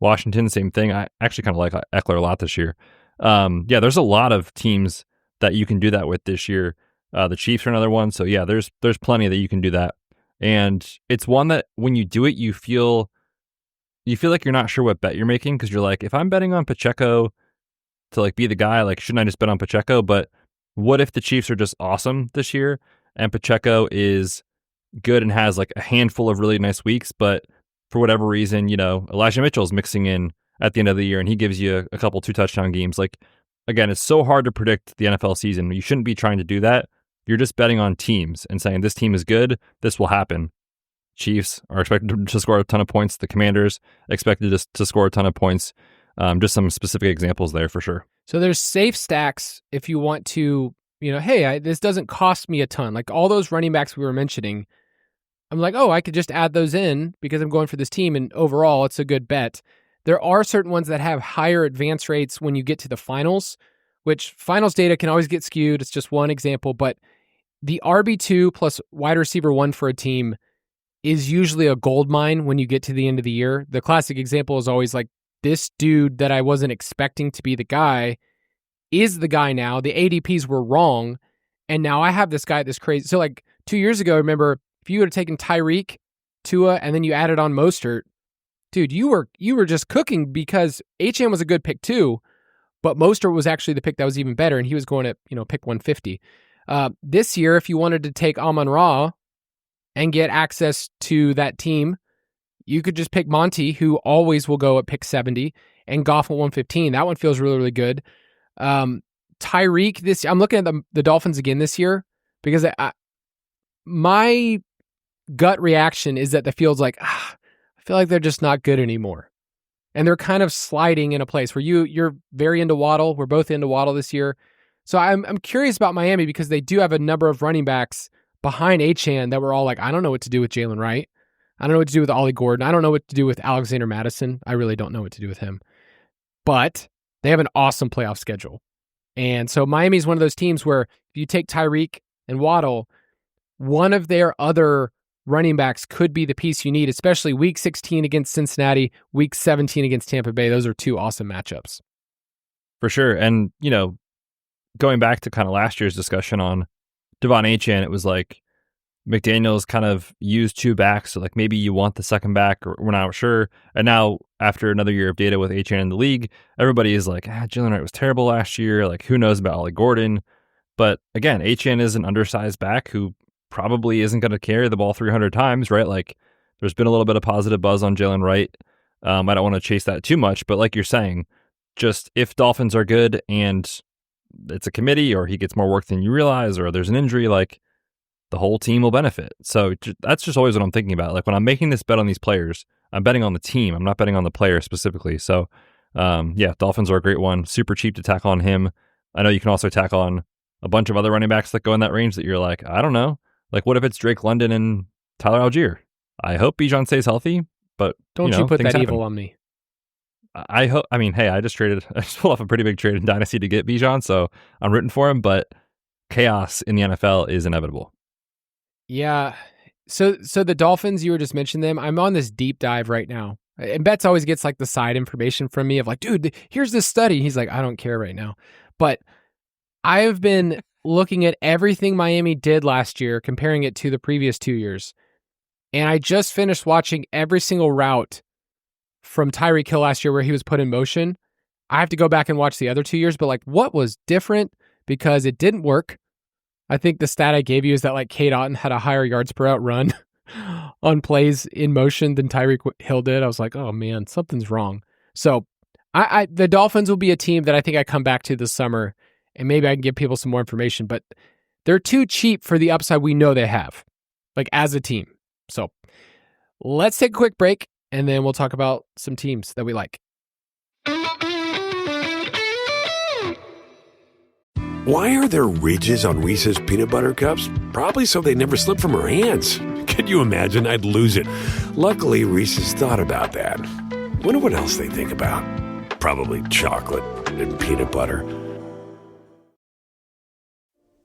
Washington, same thing. I actually kind of like Eckler a lot this year. Yeah, there's a lot of teams that you can do that with this year. The Chiefs are another one. So yeah, there's plenty that you can do that. And it's one that when you do it, you feel like you're not sure what bet you're making, because you're like, if I'm betting on Pacheco to like be the guy, like, shouldn't I just bet on Pacheco? But what if the Chiefs are just awesome this year and Pacheco is good and has like a handful of really nice weeks, but for whatever reason, you know, Elijah Mitchell's mixing in at the end of the year and he gives you a couple 2-touchdown games. Like, again, it's so hard to predict the NFL season. You shouldn't be trying to do that. You're just betting on teams and saying this team is good, this will happen. Chiefs are expected to score a ton of points. The Commanders expected to score a ton of points. Just some specific examples there for sure. So there's safe stacks if you want to, you know, hey, this doesn't cost me a ton. Like all those running backs we were mentioning, I'm like, oh, I could just add those in because I'm going for this team, and overall it's a good bet. There are certain ones that have higher advance rates when you get to the finals, which finals data can always get skewed. It's just one example, but the RB2 plus wide receiver 1 for a team is usually a gold mine when you get to the end of the year. The classic example is always like, this dude that I wasn't expecting to be the guy is the guy now. The ADPs were wrong, and now I have this guy that's crazy. So like 2 years ago, remember, if you would have taken Tyreek, Tua, and then you added on Mostert, dude, you were just cooking because HM was a good pick too, but Mostert was actually the pick that was even better, and he was going at, you know, pick 150. This year, if you wanted to take Amon-Ra and get access to that team, you could just pick Monty, who always will go at pick 70, and Goff at 115. That one feels really, really good. Tyreek, I'm looking at the Dolphins again this year because my gut reaction is that the field's like, I feel like they're just not good anymore. And they're kind of sliding in a place where you're very into Waddle. We're both into Waddle this year. So I'm curious about Miami because they do have a number of running backs behind Achane that we're all like, I don't know what to do with Jalen Wright. I don't know what to do with Ollie Gordon. I don't know what to do with Alexander Madison. I really don't know what to do with him. But they have an awesome playoff schedule. And so Miami's one of those teams where if you take Tyreek and Waddle, one of their other running backs could be the piece you need, especially week 16 against Cincinnati, week 17 against Tampa Bay. Those are two awesome matchups. For sure. And, you know, going back to kind of last year's discussion on Devon Achane, it was like McDaniels kind of used two backs. So like maybe you want the second back, or we're not sure. And now after another year of data with Achane in the league, everybody is like, Jalen Wright was terrible last year. Like, who knows about Ollie Gordon? But again, Achane is an undersized back who probably isn't going to carry the ball 300 times, right? Like, there's been a little bit of positive buzz on Jalen Wright. I don't want to chase that too much, but like you're saying, just if Dolphins are good and it's a committee or he gets more work than you realize or there's an injury, like, the whole team will benefit. So that's just always what I'm thinking about. Like, when I'm making this bet on these players, I'm betting on the team. I'm not betting on the player specifically. So, Dolphins are a great one. Super cheap to tack on him. I know you can also tack on a bunch of other running backs that go in that range that you're like, I don't know. Like, what if it's Drake London and Tyler Algier? I hope Bijan stays healthy, but don't you put that evil on me. I hope. I mean, hey, I just pulled off a pretty big trade in Dynasty to get Bijan, so I'm rooting for him, but chaos in the NFL is inevitable. Yeah. So the Dolphins, you were just mentioning them. I'm on this deep dive right now. And Betz always gets like the side information from me of like, dude, here's this study. He's like, I don't care right now. But I have been looking at everything Miami did last year, comparing it to the previous 2 years. And I just finished watching every single route from Tyreek Hill last year where he was put in motion. I have to go back and watch the other 2 years, but like, what was different? Because it didn't work. I think the stat I gave you is that like Cade Otton had a higher yards per out run on plays in motion than Tyreek Hill did. I was like, oh man, something's wrong. So the Dolphins will be a team that I think I come back to this summer, and maybe I can give people some more information, but they're too cheap for the upside we know they have, like as a team. So let's take a quick break, and then we'll talk about some teams that we like. Why are there ridges on Reese's peanut butter cups? Probably so they never slip from our hands. Could you imagine? I'd lose it. Luckily, Reese's thought about that. Wonder what else they think about. Probably chocolate and peanut butter.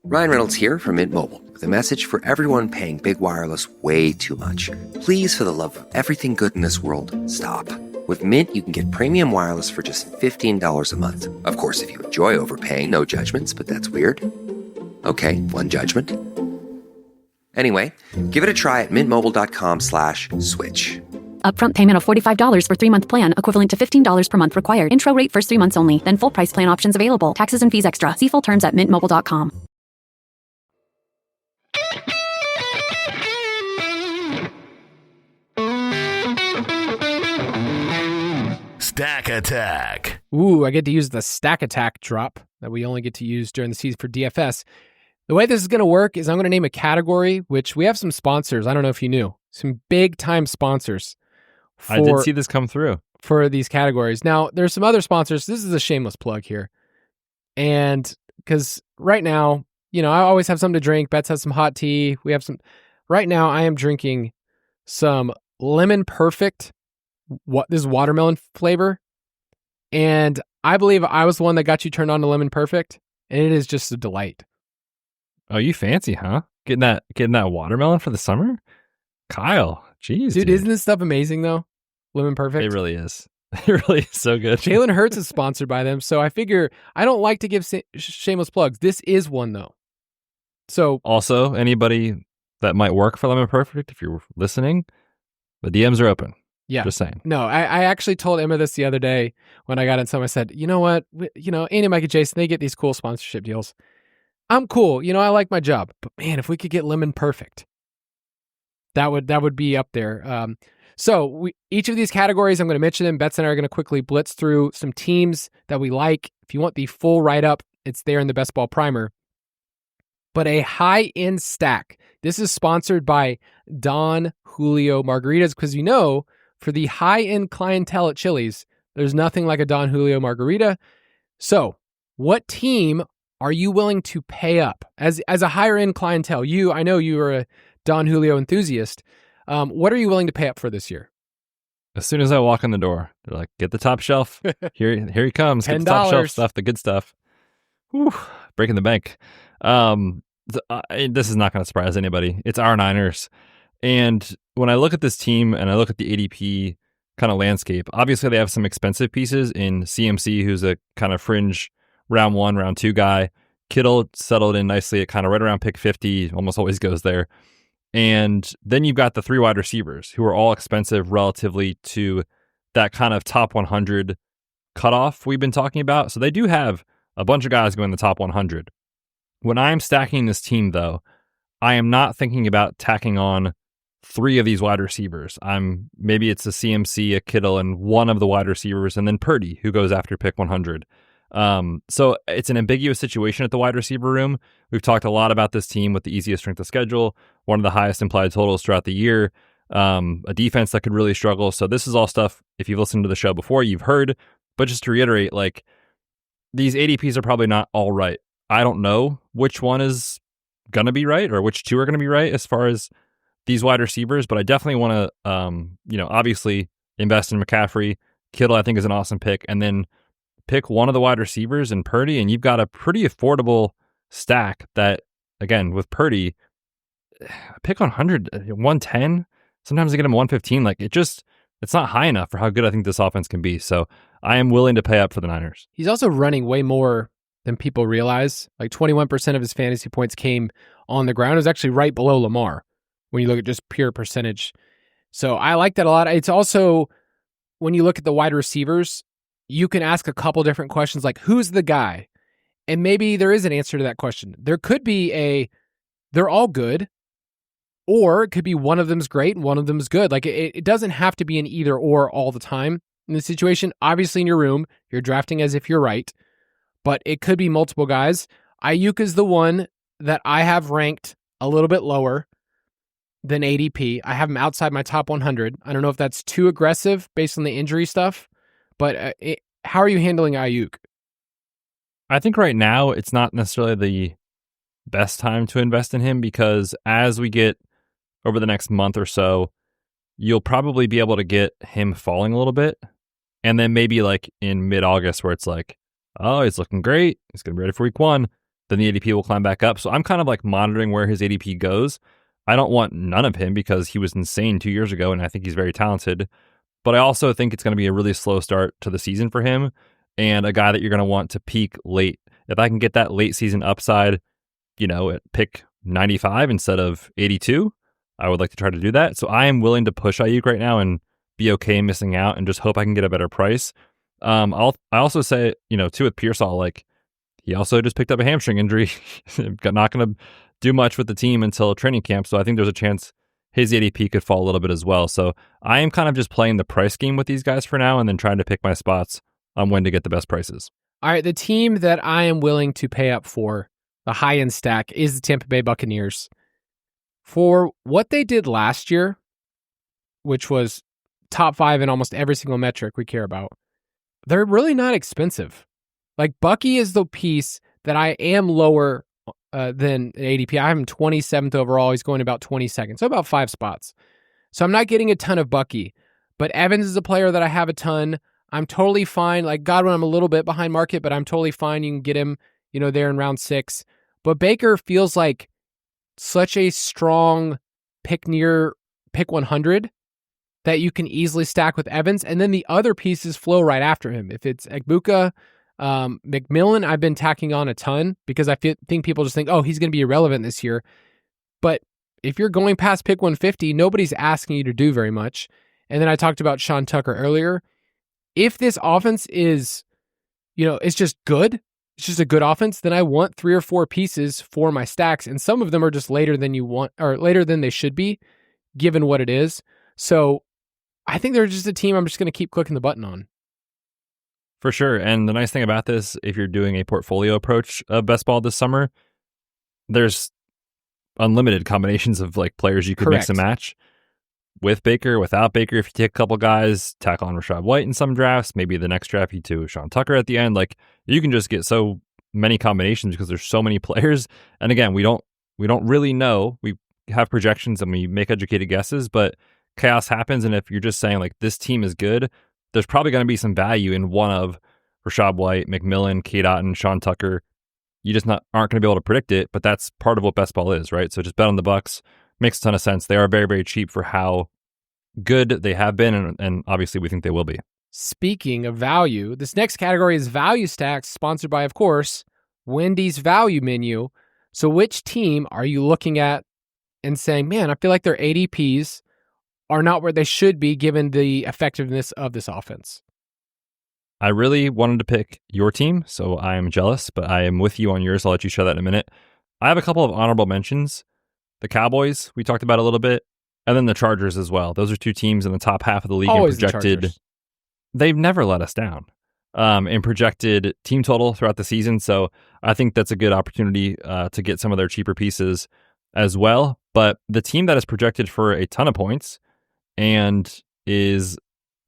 Ryan Reynolds here from Mint Mobile with a message for everyone paying big wireless way too much. Please, for the love of everything good in this world, stop. With Mint, you can get premium wireless for just $15 a month. Of course, if you enjoy overpaying, no judgments, but that's weird. Okay, one judgment. Anyway, give it a try at mintmobile.com/switch. Upfront payment of $45 for 3-month plan, equivalent to $15 per month required. Intro rate first 3 months only, then full price plan options available. Taxes and fees extra. See full terms at mintmobile.com. Stack Attack. Ooh, I get to use the Stack Attack drop that we only get to use during the season for DFS. The way this is going to work is I'm going to name a category, which we have some sponsors. I don't know if you knew. Some big-time sponsors. I did see this come through. For these categories. Now, there's some other sponsors. This is a shameless plug here. And because right now, I always have something to drink. Betz has some hot tea. We have some. Right now, I am drinking some Lemon Perfect. This watermelon flavor. And I believe I was the one that got you turned on to Lemon Perfect. And it is just a delight. Oh, you fancy, huh? Getting that watermelon for the summer? Kyle, jeez. Dude, isn't this stuff amazing though? Lemon Perfect. It really is. It really is so good. Jalen Hurts is sponsored by them, so I figure I don't like to give shameless plugs. This is one though. So also, anybody that might work for Lemon Perfect, if you're listening, the DMs are open. Yeah. Just saying. No, I actually told Emma this the other day when I got in some. I said, you know what? Andy, Mike, and Jason, they get these cool sponsorship deals. I'm cool. I like my job. But man, if we could get Lemon Perfect, that would be up there. So each of these categories, I'm going to mention them. Betz and I are going to quickly blitz through some teams that we like. If you want the full write-up, it's there in the Best Ball Primer. But a high-end stack. This is sponsored by Don Julio Margaritas because for the high-end clientele at Chili's, there's nothing like a Don Julio Margarita. So what team are you willing to pay up as a higher-end clientele? I know you are a Don Julio enthusiast. What are you willing to pay up for this year? As soon as I walk in the door, they're like, get the top shelf. Here he comes. Get the top shelf stuff, the good stuff. Whew, breaking the bank. This is not going to surprise anybody. It's our Niners. And when I look at this team and I look at the ADP kind of landscape, obviously they have some expensive pieces in CMC, who's a kind of fringe round 1, round 2 guy. Kittle settled in nicely at kind of right around pick 50, almost always goes there. And then you've got the 3 wide receivers who are all expensive relatively to that kind of top 100 cutoff we've been talking about. So they do have a bunch of guys going in the top 100. When I'm stacking this team, though, I am not thinking about tacking on 3 of these wide receivers. Maybe it's a CMC, a Kittle, and one of the wide receivers, and then Purdy, who goes after pick 100. So it's an ambiguous situation at the wide receiver room. We've talked a lot about this team with the easiest strength of schedule, one of the highest implied totals throughout the year, a defense that could really struggle. So this is all stuff, if you've listened to the show before, you've heard. But just to reiterate, like, these ADPs are probably not all right. I don't know which one is going to be right or which 2 are going to be right as far as these wide receivers, but I definitely want to, obviously invest in McCaffrey. Kittle, I think, is an awesome pick. And then pick one of the wide receivers in Purdy, and you've got a pretty affordable stack that, again, with Purdy, pick 100, 110. Sometimes I get him 115. Like, it's not high enough for how good I think this offense can be. So I am willing to pay up for the Niners. He's also running way more than people realize. Like 21% of his fantasy points came on the ground. It was actually right below Lamar when you look at just pure percentage. So I like that a lot. It's also, when you look at the wide receivers, you can ask a couple different questions like, who's the guy? And maybe there is an answer to that question. There could be they're all good, or it could be one of them's great and one of them's good. Like it doesn't have to be an either or all the time in this situation. Obviously in your room, you're drafting as if you're right, but it could be multiple guys. Ayuk is the one that I have ranked a little bit lower than ADP. I have him outside my top 100. I don't know if that's too aggressive based on the injury stuff, but how are you handling Ayuk? I think right now it's not necessarily the best time to invest in him, because as we get over the next month or so, you'll probably be able to get him falling a little bit. And then maybe like in mid-August where it's like, oh, he's looking great, he's going to be ready for week 1, then the ADP will climb back up. So I'm kind of like monitoring where his ADP goes. I don't want none of him because he was insane 2 years ago, and I think he's very talented. But I also think it's going to be a really slow start to the season for him, and a guy that you're going to want to peak late. If I can get that late season upside, at pick 95 instead of 82, I would like to try to do that. So I am willing to push Ayuk right now and be okay missing out and just hope I can get a better price. I also say, too, with Pearsall, like, he also just picked up a hamstring injury. Not going to do much with the team until training camp. So I think there's a chance his ADP could fall a little bit as well. So I am kind of just playing the price game with these guys for now and then trying to pick my spots on when to get the best prices. All right, the team that I am willing to pay up for, the high-end stack, is the Tampa Bay Buccaneers. For what they did last year, which was top 5 in almost every single metric we care about, they're really not expensive. Like, Bucky is the piece that I am lower than ADP. I have him 27th overall. He's going about 22nd, so about 5 spots. So I'm not getting a ton of Bucky, but Evans is a player that I have a ton. I'm totally fine. Like Godwin, I'm a little bit behind market, but I'm totally fine. You can get him, there in round 6. But Baker feels like such a strong pick near pick 100 that you can easily stack with Evans, and then the other pieces flow right after him. If it's Egbuka, McMillan, I've been tacking on a ton because I think people just think, oh, he's going to be irrelevant this year. But if you're going past pick 150, nobody's asking you to do very much. And then I talked about Sean Tucker earlier. If this offense is, it's just good, it's just a good offense, then I want 3 or 4 pieces for my stacks. And some of them are just later than you want, or later than they should be, given what it is. So I think they're just a team I'm just going to keep clicking the button on. For sure. And the nice thing about this, if you're doing a portfolio approach of best ball this summer, there's unlimited combinations of like players you could mix and match with Baker, without Baker. If you take a couple guys, tackle on Rachaad White in some drafts, maybe the next draft you do Sean Tucker at the end. Like, you can just get so many combinations because there's so many players. And again, we don't really know. We have projections and we make educated guesses, but chaos happens. And if you're just saying like this team is good, there's probably going to be some value in one of Rachaad White, McMillan, Cade Otton, Sean Tucker. You just aren't going to be able to predict it, but that's part of what best ball is, right? So just bet on the Bucs. Makes a ton of sense. They are very, very cheap for how good they have been, and obviously we think they will be. Speaking of value, this next category is value stacks, sponsored by, of course, Wendy's Value Menu. So which team are you looking at and saying, man, I feel like their ADPs are not where they should be given the effectiveness of this offense? I really wanted to pick your team, so I am jealous, but I am with you on yours. I'll let you share that in a minute. I have a couple of honorable mentions. The Cowboys, we talked about a little bit, and then the Chargers as well. Those are two teams in the top half of the league Always in projected. They've never let us down in projected team total throughout the season. So I think that's a good opportunity to get some of their cheaper pieces as well. But the team that is projected for a ton of points and is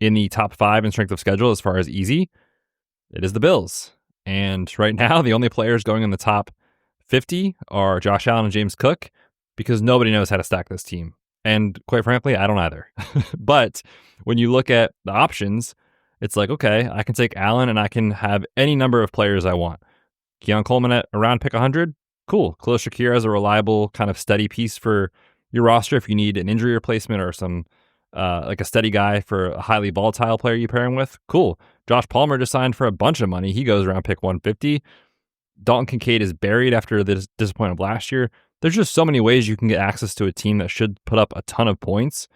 in the top 5 in strength of schedule as far as easy, it is the Bills. And right now, the only players going in the top 50 are Josh Allen and James Cook, because nobody knows how to stack this team. And quite frankly, I don't either. But when you look at the options, it's like, okay, I can take Allen and I can have any number of players I want. Keon Coleman at around pick 100, cool. Khalil Shakir as a reliable kind of steady piece for your roster if you need an injury replacement or some like a steady guy for a highly volatile player you pair him with, cool. Josh Palmer just signed for a bunch of money. He goes around pick 150. Dalton Kincaid is buried after the disappointment of last year. There's just so many ways you can get access to a team that should put up a ton of points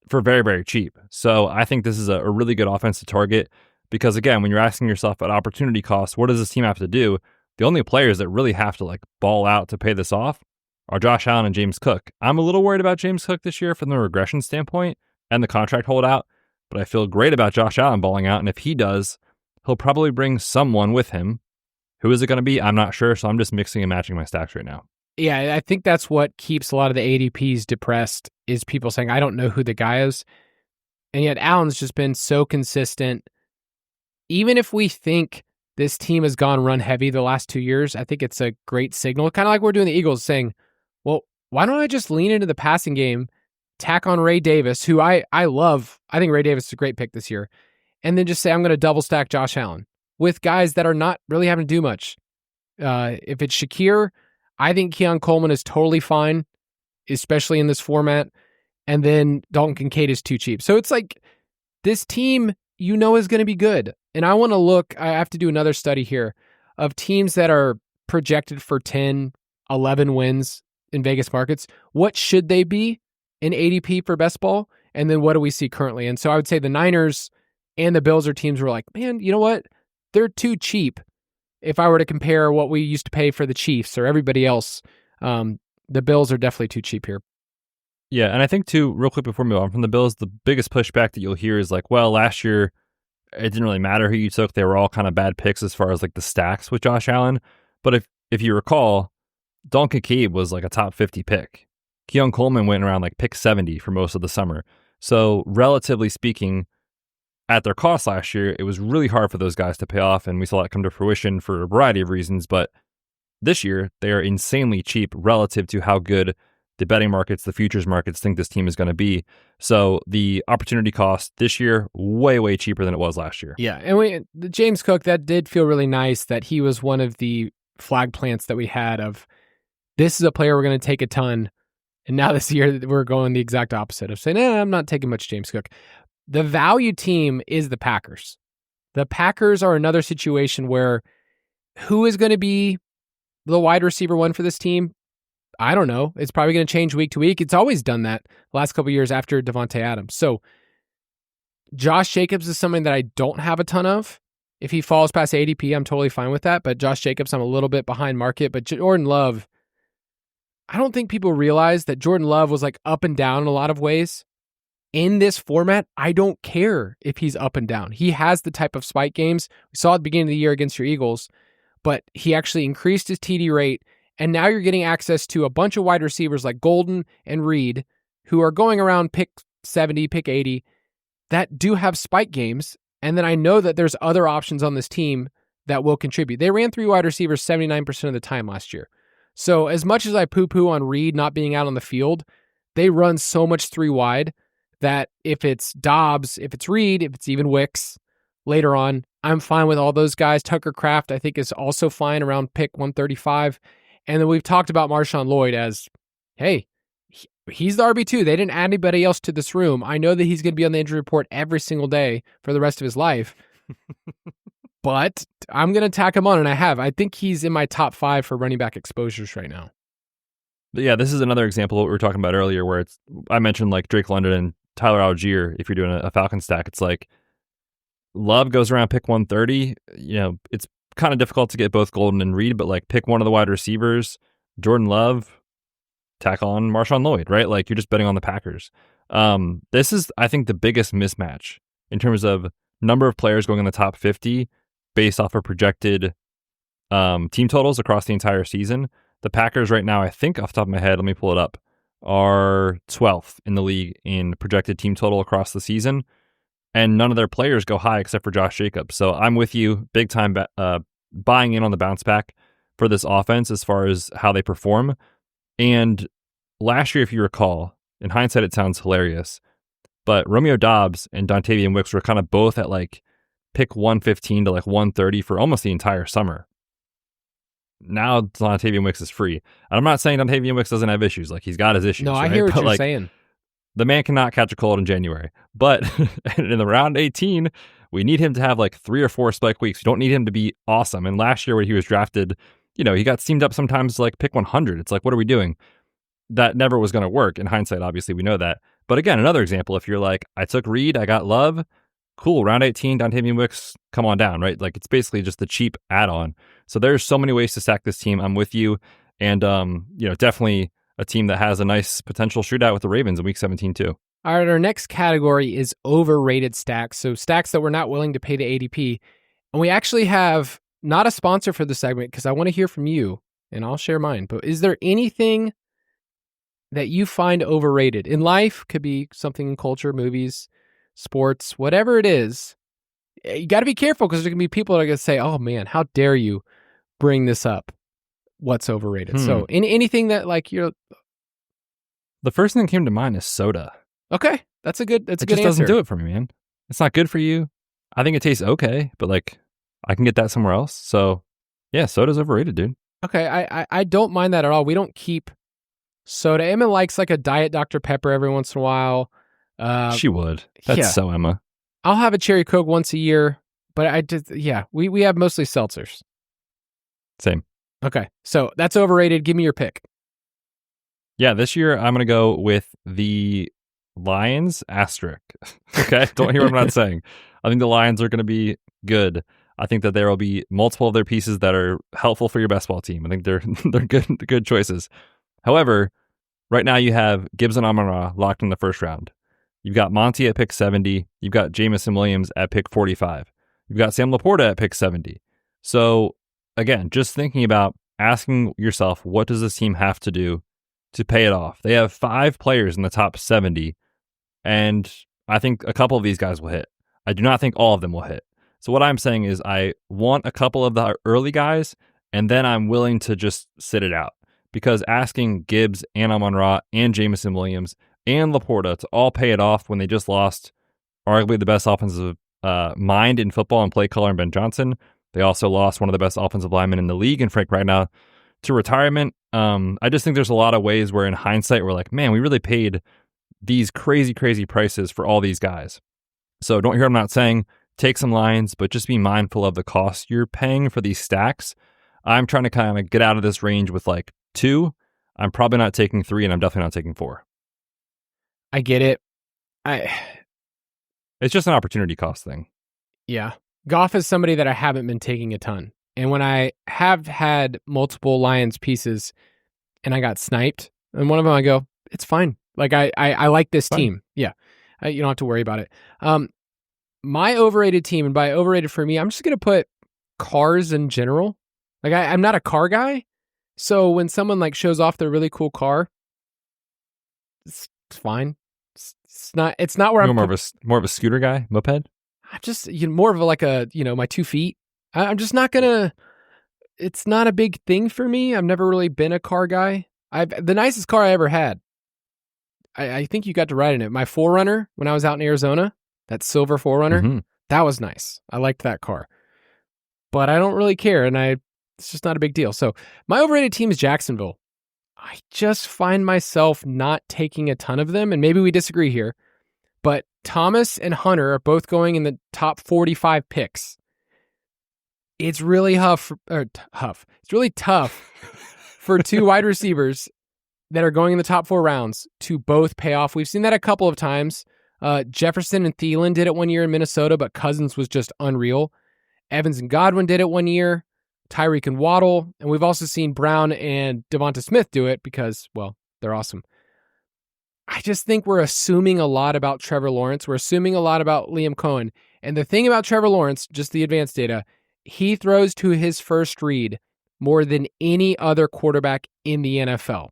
for very, very cheap. So I think this is a really good offense to target because, again, when you're asking yourself at opportunity cost, what does this team have to do? The only players that really have to like ball out to pay this off are Josh Allen and James Cook. I'm a little worried about James Cook this year from the regression standpoint and the contract holdout, but I feel great about Josh Allen balling out. And if he does, he'll probably bring someone with him. Who is it going to be? I'm not sure. So I'm just mixing and matching my stacks right now. Yeah, I think that's what keeps a lot of the ADPs depressed is people saying, I don't know who the guy is. And yet Allen's just been so consistent. Even if we think this team has gone run heavy the last 2 years, I think it's a great signal. Kind of like we're doing the Eagles saying, well, why don't I just lean into the passing game, tack on Ray Davis, who I love. I think Ray Davis is a great pick this year. And then just say, I'm going to double stack Josh Allen with guys that are not really having to do much. If it's Shakir, I think Keon Coleman is totally fine, especially in this format. And then Dalton Kincaid is too cheap. So it's like this team, is going to be good. And I want to look, I have to do another study here of teams that are projected for 10, 11 wins in Vegas markets. What should they be in ADP for best ball? And then what do we see currently? And so I would say the Niners and the Bills are teams where like, man, you know what? They're too cheap. If I were to compare what we used to pay for the Chiefs or everybody else, the Bills are definitely too cheap here. Yeah, and I think too, real quick before we move on from the Bills, the biggest pushback that you'll hear is like, well, last year it didn't really matter who you took. They were all kind of bad picks as far as like the stacks with Josh Allen. But if you recall, Dalton Kincaid was like a top 50 pick. Keon Coleman went around like pick 70 for most of the summer. So relatively speaking, at their cost last year, it was really hard for those guys to pay off, and we saw that come to fruition for a variety of reasons. But this year, they are insanely cheap relative to how good the betting markets, the futures markets think this team is going to be. So the opportunity cost this year, way, way cheaper than it was last year. Yeah, and the James Cook, that did feel really nice that he was one of the flag plants that we had of, this is a player we're going to take a ton. And now this year, we're going the exact opposite of saying, I'm not taking much James Cook. The value team is the Packers. The Packers are another situation where who is going to be the wide receiver one for this team? I don't know. It's probably going to change week to week. It's always done that the last couple of years after Devontae Adams. So Josh Jacobs is something that I don't have a ton of. If he falls past ADP, I'm totally fine with that. But Josh Jacobs, I'm a little bit behind market. But Jordan Love, I don't think people realize that Jordan Love was like up and down in a lot of ways. In this format, I don't care if he's up and down. He has the type of spike games we saw at the beginning of the year against your Eagles, but he actually increased his TD rate, and now you're getting access to a bunch of wide receivers like Golden and Reed, who are going around pick 70, pick 80, that do have spike games, and then I know that there's other options on this team that will contribute. They ran 3 wide receivers 79% of the time last year. So as much as I poo-poo on Reed not being out on the field, they run so much 3 wide that if it's Dobbs, if it's Reed, if it's even Wicks later on, I'm fine with all those guys. Tucker Kraft, I think, is also fine around pick 135. And then we've talked about Marshawn Lloyd as, hey, he's the RB2. They didn't add anybody else to this room. I know that he's going to be on the injury report every single day for the rest of his life. But I'm going to tack him on, and I have. I think he's in my top 5 for running back exposures right now. But yeah, this is another example of what we were talking about earlier where I mentioned like Drake London and Tyler Algier. If you're doing a Falcon stack, it's like Love goes around pick 130. It's kind of difficult to get both Golden and Reed, but like pick one of the wide receivers. Jordan Love, tackle on Marshawn Lloyd, right? Like, you're just betting on the Packers. This is, I think, the biggest mismatch in terms of number of players going in the top 50 based off of projected team totals across the entire season. The Packers right now, I think off the top of my head, let me pull it up, are 12th in the league in projected team total across the season. And none of their players go high except for Josh Jacobs. So I'm with you big time buying in on the bounce back for this offense as far as how they perform. And last year, if you recall, in hindsight, it sounds hilarious, but Romeo Doubs and Dontavian Wicks were kind of both at like pick 115 to like 130 for almost the entire summer. Now Dontavian Wicks is free. And I'm not saying Dontavian Wicks doesn't have issues. Like, he's got his issues. No, right? I hear what but you're like, saying. The man cannot catch a cold in January. But in the round 18, we need him to have like 3 or 4 spike weeks. We don't need him to be awesome. And last year when he was drafted, you know, he got steamed up sometimes to like pick 100. It's like, what are we doing? That never was going to work. In hindsight, obviously, we know that. But again, another example, if you're like, I took Reed, I got Love, cool, round 18, Dontavian Wicks, come on down, right? Like, it's basically just the cheap add-on. So there's so many ways to stack this team. I'm with you. And, you know, definitely a team that has a nice potential shootout with the Ravens in week 17 too. All right, our next category is overrated stacks. So stacks that we're not willing to pay the ADP. And we actually have not a sponsor for the segment because I want to hear from you and I'll share mine. But is there anything that you find overrated in life? Could be something in culture, movies, sports, whatever it is. You got to be careful because there can be people that are going to say, oh man, how dare you bring this up? What's overrated? So anything that like you're... The first thing that came to mind is soda. Okay, that's a good It just doesn't do it for me, man. It's not good for you. I think it tastes okay, but like I can get that somewhere else. So yeah, soda's overrated, dude. Okay, I don't mind that at all. We don't keep soda. Emma likes like a Diet Dr. Pepper every once in a while. She would. That's so Emma. I'll have a Cherry Coke once a year, but we have mostly seltzers. Same. Okay, so that's overrated. Give me your pick. Yeah, this year I'm going to go with the Lions asterisk. Okay, don't hear what I'm not saying. I think the Lions are going to be good. I think that there will be multiple of their pieces that are helpful for your best ball team. I think they're good choices. However, right now you have Gibbs and Amon-Ra locked in the first round. You've got Monty at pick 70. You've got Jamison Williams at pick 45. You've got Sam Laporta at pick 70. So again, just thinking about asking yourself, what does this team have to do to pay it off? They have 5 players in the top 70, and I think a couple of these guys will hit. I do not think all of them will hit. So what I'm saying is I want a couple of the early guys, and then I'm willing to just sit it out. Because asking Gibbs and Amon-Ra and Jamison Williams and Laporta to all pay it off when they just lost arguably the best offensive mind in football and play caller in Ben Johnson. They also lost one of the best offensive linemen in the league in Frank Ragnow to retirement. I just think there's a lot of ways where in hindsight we're like, man, we really paid these crazy, crazy prices for all these guys. So don't hear I'm not saying take some lines, but just be mindful of the cost you're paying for these stacks. I'm trying to kind of get out of this range with like 2. I'm probably not taking 3, and I'm definitely not taking 4. I get it. It's just an opportunity cost thing. Yeah. Goff is somebody that I haven't been taking a ton. And when I have had multiple Lions pieces and I got sniped, and one of them I go, it's fine. Like I like this team. Yeah. You don't have to worry about it. My overrated team, and by overrated for me, I'm just going to put cars in general. Like I'm not a car guy. So when someone like shows off their really cool car, it's fine. It's not where You're I'm more of a scooter guy, moped. I'm just more of like a, my 2 feet. I'm just not gonna. It's not a big thing for me. I've never really been a car guy. The nicest car I ever had, I think you got to ride in it. My 4Runner when I was out in Arizona, that silver 4Runner, that was nice. I liked that car, but I don't really care, and it's just not a big deal. So my overrated team is Jacksonville. I just find myself not taking a ton of them, and maybe we disagree here, but Thomas and Hunter are both going in the top 45 picks. It's really It's really tough for 2 wide receivers that are going in the top 4 rounds to both pay off. We've seen that a couple of times. Jefferson and Thielen did it one year in Minnesota, but Cousins was just unreal. Evans and Godwin did it one year. Tyreek and Waddle. And we've also seen Brown and Devonta Smith do it because, well, They're awesome. I just think we're assuming a lot about Trevor Lawrence. We're assuming a lot about Liam Cohen. And the thing about Trevor Lawrence, just the advanced data, he throws to his first read more than any other quarterback in the NFL.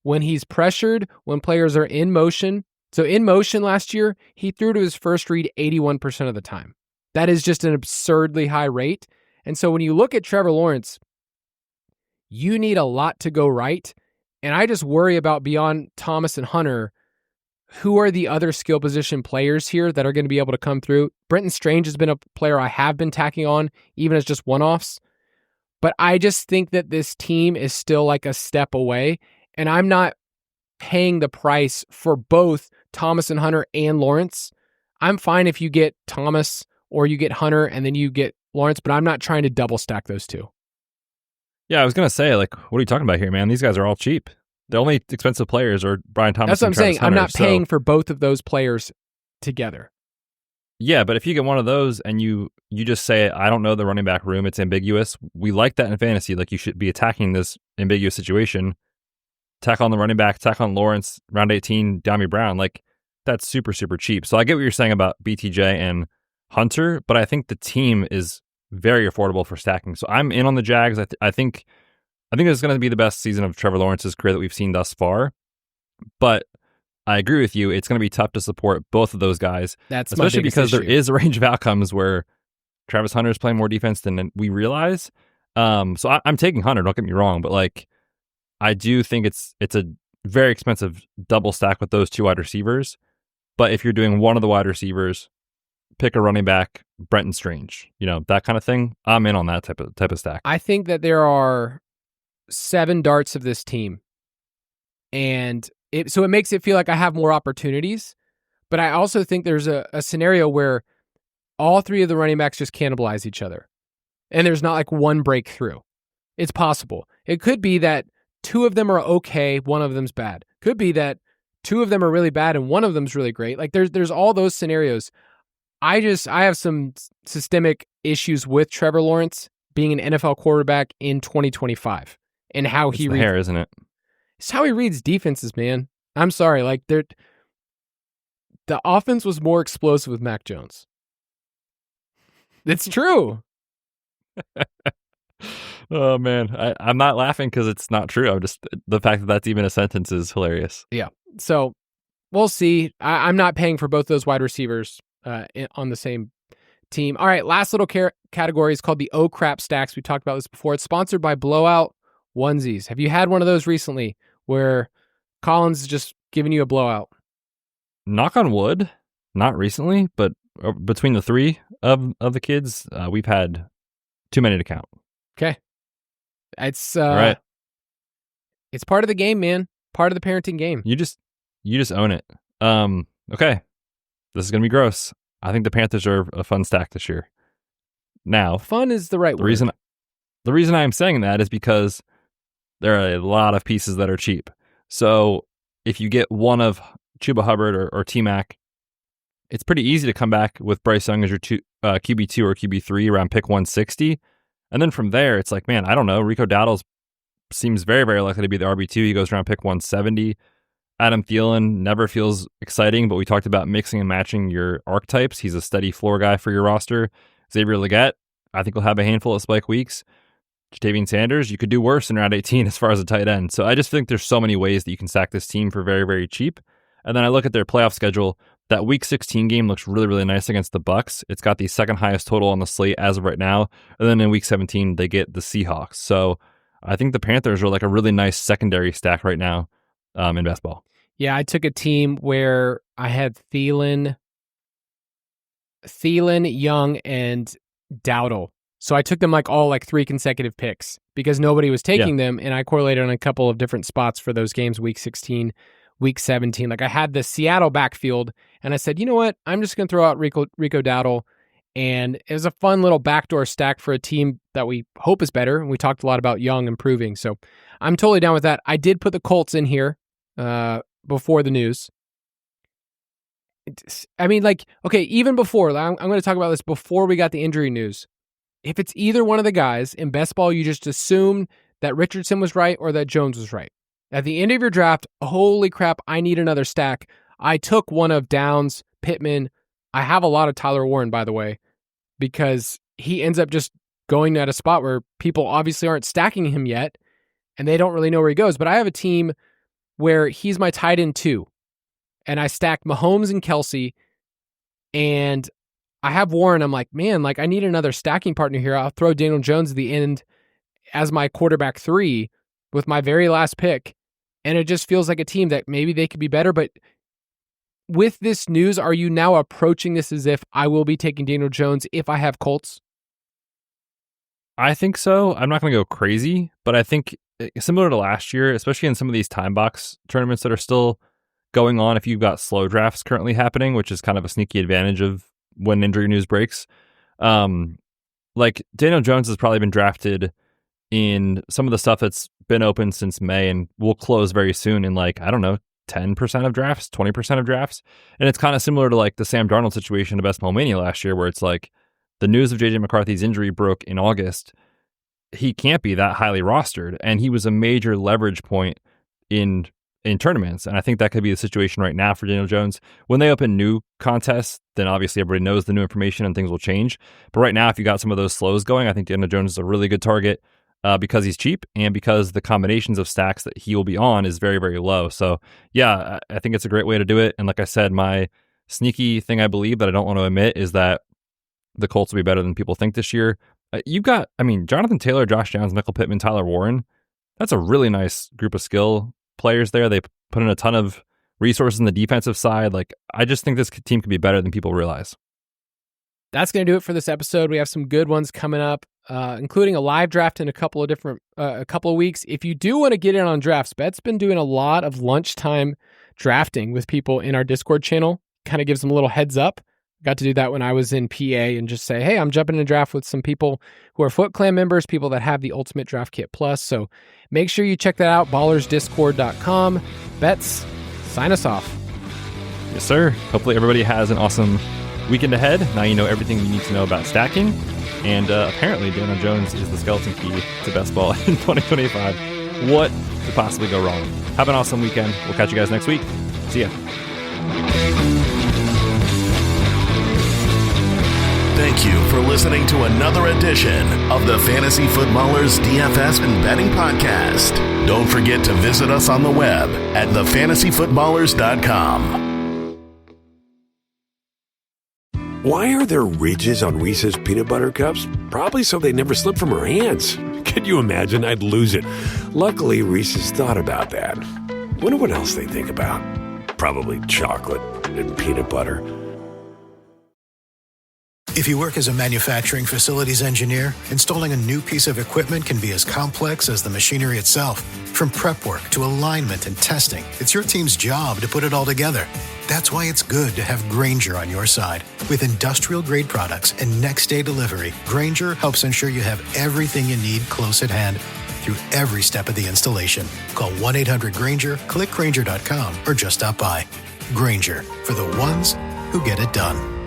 When he's pressured, when players are in motion. So in motion last year, he threw to his first read 81% of the time. That is just an absurdly high rate. And so when you look at Trevor Lawrence, you need a lot to go right. And I just worry about beyond Thomas and Hunter, who are the other skill position players here that are going to be able to come through? Brenton Strange has been a player I have been tacking on, even as just one-offs. But I just think that this team is still like a step away, and I'm not paying the price for both Thomas and Hunter and Lawrence. I'm fine if you get Thomas or you get Hunter and then you get Lawrence, but I'm not trying to double stack those two. Yeah, I was going to say, like, what are you talking about here, man? These guys are all cheap. The only expensive players are Brian Thomas. That's what and I'm saying. Travis I'm Hunter, not paying for both of those players together. Yeah, but if you get one of those and you just say, I don't know the running back room, it's ambiguous. We like that in fantasy. Like, you should be attacking this ambiguous situation. Tack on the running back, tack on Lawrence, round 18, Dami Brown. Like, that's super, super cheap. So I get what you're saying about BTJ and Hunter, but I think the team is very affordable for stacking. So I'm in on the Jags. I think it's going to be the best season of Trevor Lawrence's career that we've seen thus far. But I agree with you. It's going to be tough to support both of those guys, That's especially because issue. there is a range of outcomes where Travis Hunter is playing more defense than we realize. So I'm taking Hunter. Don't get me wrong, but like I do think it's a very expensive double stack with those two wide receivers. But if you're doing one of the wide receivers, pick a running back, Brenton Strange, that kind of thing. I'm in on that type of stack. I think that there are 7 darts of this team, and it makes it feel like I have more opportunities. But I also think there's a scenario where all 3 of the running backs just cannibalize each other, and there's not like one breakthrough. It's possible. It could be that 2 of them are okay, one of them's bad. Could be that 2 of them are really bad and one of them's really great. Like there's all those scenarios. I have some systemic issues with Trevor Lawrence being an NFL quarterback in 2025 and how It's the hair, isn't it? It's how he reads defenses, man. I'm sorry. Like the offense was more explosive with Mac Jones. It's true. Oh man, I'm not laughing because it's not true. I'm just the fact that that's even a sentence is hilarious. Yeah. So we'll see. I'm not paying for both those wide receivers on the same team. All right. Last little category is called the Oh Crap Stacks. We talked about this before. It's sponsored by Blowout Onesies. Have you had one of those recently where Collins is just giving you a blowout? Knock on wood, not recently, but between the 3 of the kids, we've had too many to count. Okay. It's right. It's part of the game, man. Part of the parenting game. You just own it. Okay. This is going to be gross. I think the Panthers are a fun stack this year. Now, fun is the right word. The reason I'm saying that is because there are a lot of pieces that are cheap. So if you get one of Chuba Hubbard or T-Mac, it's pretty easy to come back with Bryce Young as your QB2 or QB3 around pick 160. And then from there, it's like, man, I don't know. Rico Dowdle seems very, very likely to be the RB2. He goes around pick 170. Adam Thielen never feels exciting, but we talked about mixing and matching your archetypes. He's a steady floor guy for your roster. Xavier Legette, I think, will have a handful of spike weeks. Jatavian Sanders, you could do worse in round 18 as far as a tight end. So I just think there's so many ways that you can stack this team for very, very cheap. And then I look at their playoff schedule. That week 16 game looks really, really nice against the Bucs. It's got the second highest total on the slate as of right now. And then in week 17, they get the Seahawks. So I think the Panthers are like a really nice secondary stack right now in best ball. Yeah, I took a team where I had Thielen, Young, and Dowdle. So I took them all 3 consecutive picks because nobody was taking them, and I correlated on a couple of different spots for those games, week 16, week 17. I had the Seattle backfield, and I said, you know what? I'm just going to throw out Rico Dowdle, and it was a fun little backdoor stack for a team that we hope is better, and we talked a lot about Young improving, so I'm totally down with that. I did put the Colts in here before the news. Okay, even before, I'm going to talk about this before we got the injury news. If it's either one of the guys, in best ball, you just assume that Richardson was right or that Jones was right. At the end of your draft, holy crap, I need another stack. I took one of Downs, Pittman. I have a lot of Tyler Warren, by the way, because he ends up just going at a spot where people obviously aren't stacking him yet, and they don't really know where he goes. But I have a team where he's my tight end 2, and I stacked Mahomes and Kelsey, and I have Warren. I'm like, man, I need another stacking partner here. I'll throw Daniel Jones at the end as my quarterback 3 with my very last pick, and it just feels like a team that maybe they could be better. But with this news, are you now approaching this as if I will be taking Daniel Jones if I have Colts? I think so. I'm not going to go crazy, but I think similar to last year, especially in some of these time box tournaments that are still going on, if you've got slow drafts currently happening, which is kind of a sneaky advantage of when injury news breaks. Daniel Jones has probably been drafted in some of the stuff that's been open since May and will close very soon in 10% of drafts, 20% of drafts. And it's kind of similar to the Sam Darnold situation of Best Ball Mania last year, where it's the news of JJ McCarthy's injury broke in August. He can't be that highly rostered, and he was a major leverage point in tournaments. And I think that could be the situation right now for Daniel Jones. When they open new contests, then obviously everybody knows the new information and things will change. But right now, if you got some of those slows going, I think Daniel Jones is a really good target because he's cheap and because the combinations of stacks that he will be on is very, very low. So yeah, I think it's a great way to do it. And like I said, my sneaky thing I believe that I don't want to admit is that the Colts will be better than people think this year. You've got, Jonathan Taylor, Josh Downs, Michael Pittman, Tyler Warren. That's a really nice group of skill players there. They put in a ton of resources on the defensive side. I just think this team could be better than people realize. That's going to do it for this episode. We have some good ones coming up, including a live draft in a couple of weeks. If you do want to get in on drafts, Bet's been doing a lot of lunchtime drafting with people in our Discord channel. Kind of gives them a little heads up. Got to do that when I was in PA and just say, hey, I'm jumping in a draft with some people who are Foot Clan members, people that have the Ultimate Draft Kit Plus. So make sure you check that out, ballersdiscord.com. Betz, sign us off. Yes, sir. Hopefully everybody has an awesome weekend ahead. Now you know everything you need to know about stacking. And apparently Daniel Jones is the skeleton key to best ball in 2025. What could possibly go wrong? Have an awesome weekend. We'll catch you guys next week. See ya. Thank you for listening to another edition of the Fantasy Footballers DFS and Betting Podcast. Don't forget to visit us on the web at thefantasyfootballers.com. Why are there ridges on Reese's peanut butter cups? Probably so they never slip from her hands. Can you imagine? I'd lose it. Luckily, Reese's thought about that. Wonder what else they think about. Probably chocolate and peanut butter. If you work as a manufacturing facilities engineer, installing a new piece of equipment can be as complex as the machinery itself. From prep work to alignment and testing, it's your team's job to put it all together. That's why it's good to have Grainger on your side. With industrial-grade products and next-day delivery, Grainger helps ensure you have everything you need close at hand through every step of the installation. Call 1-800-GRAINGER, click Grainger.com, or just stop by. Grainger, for the ones who get it done.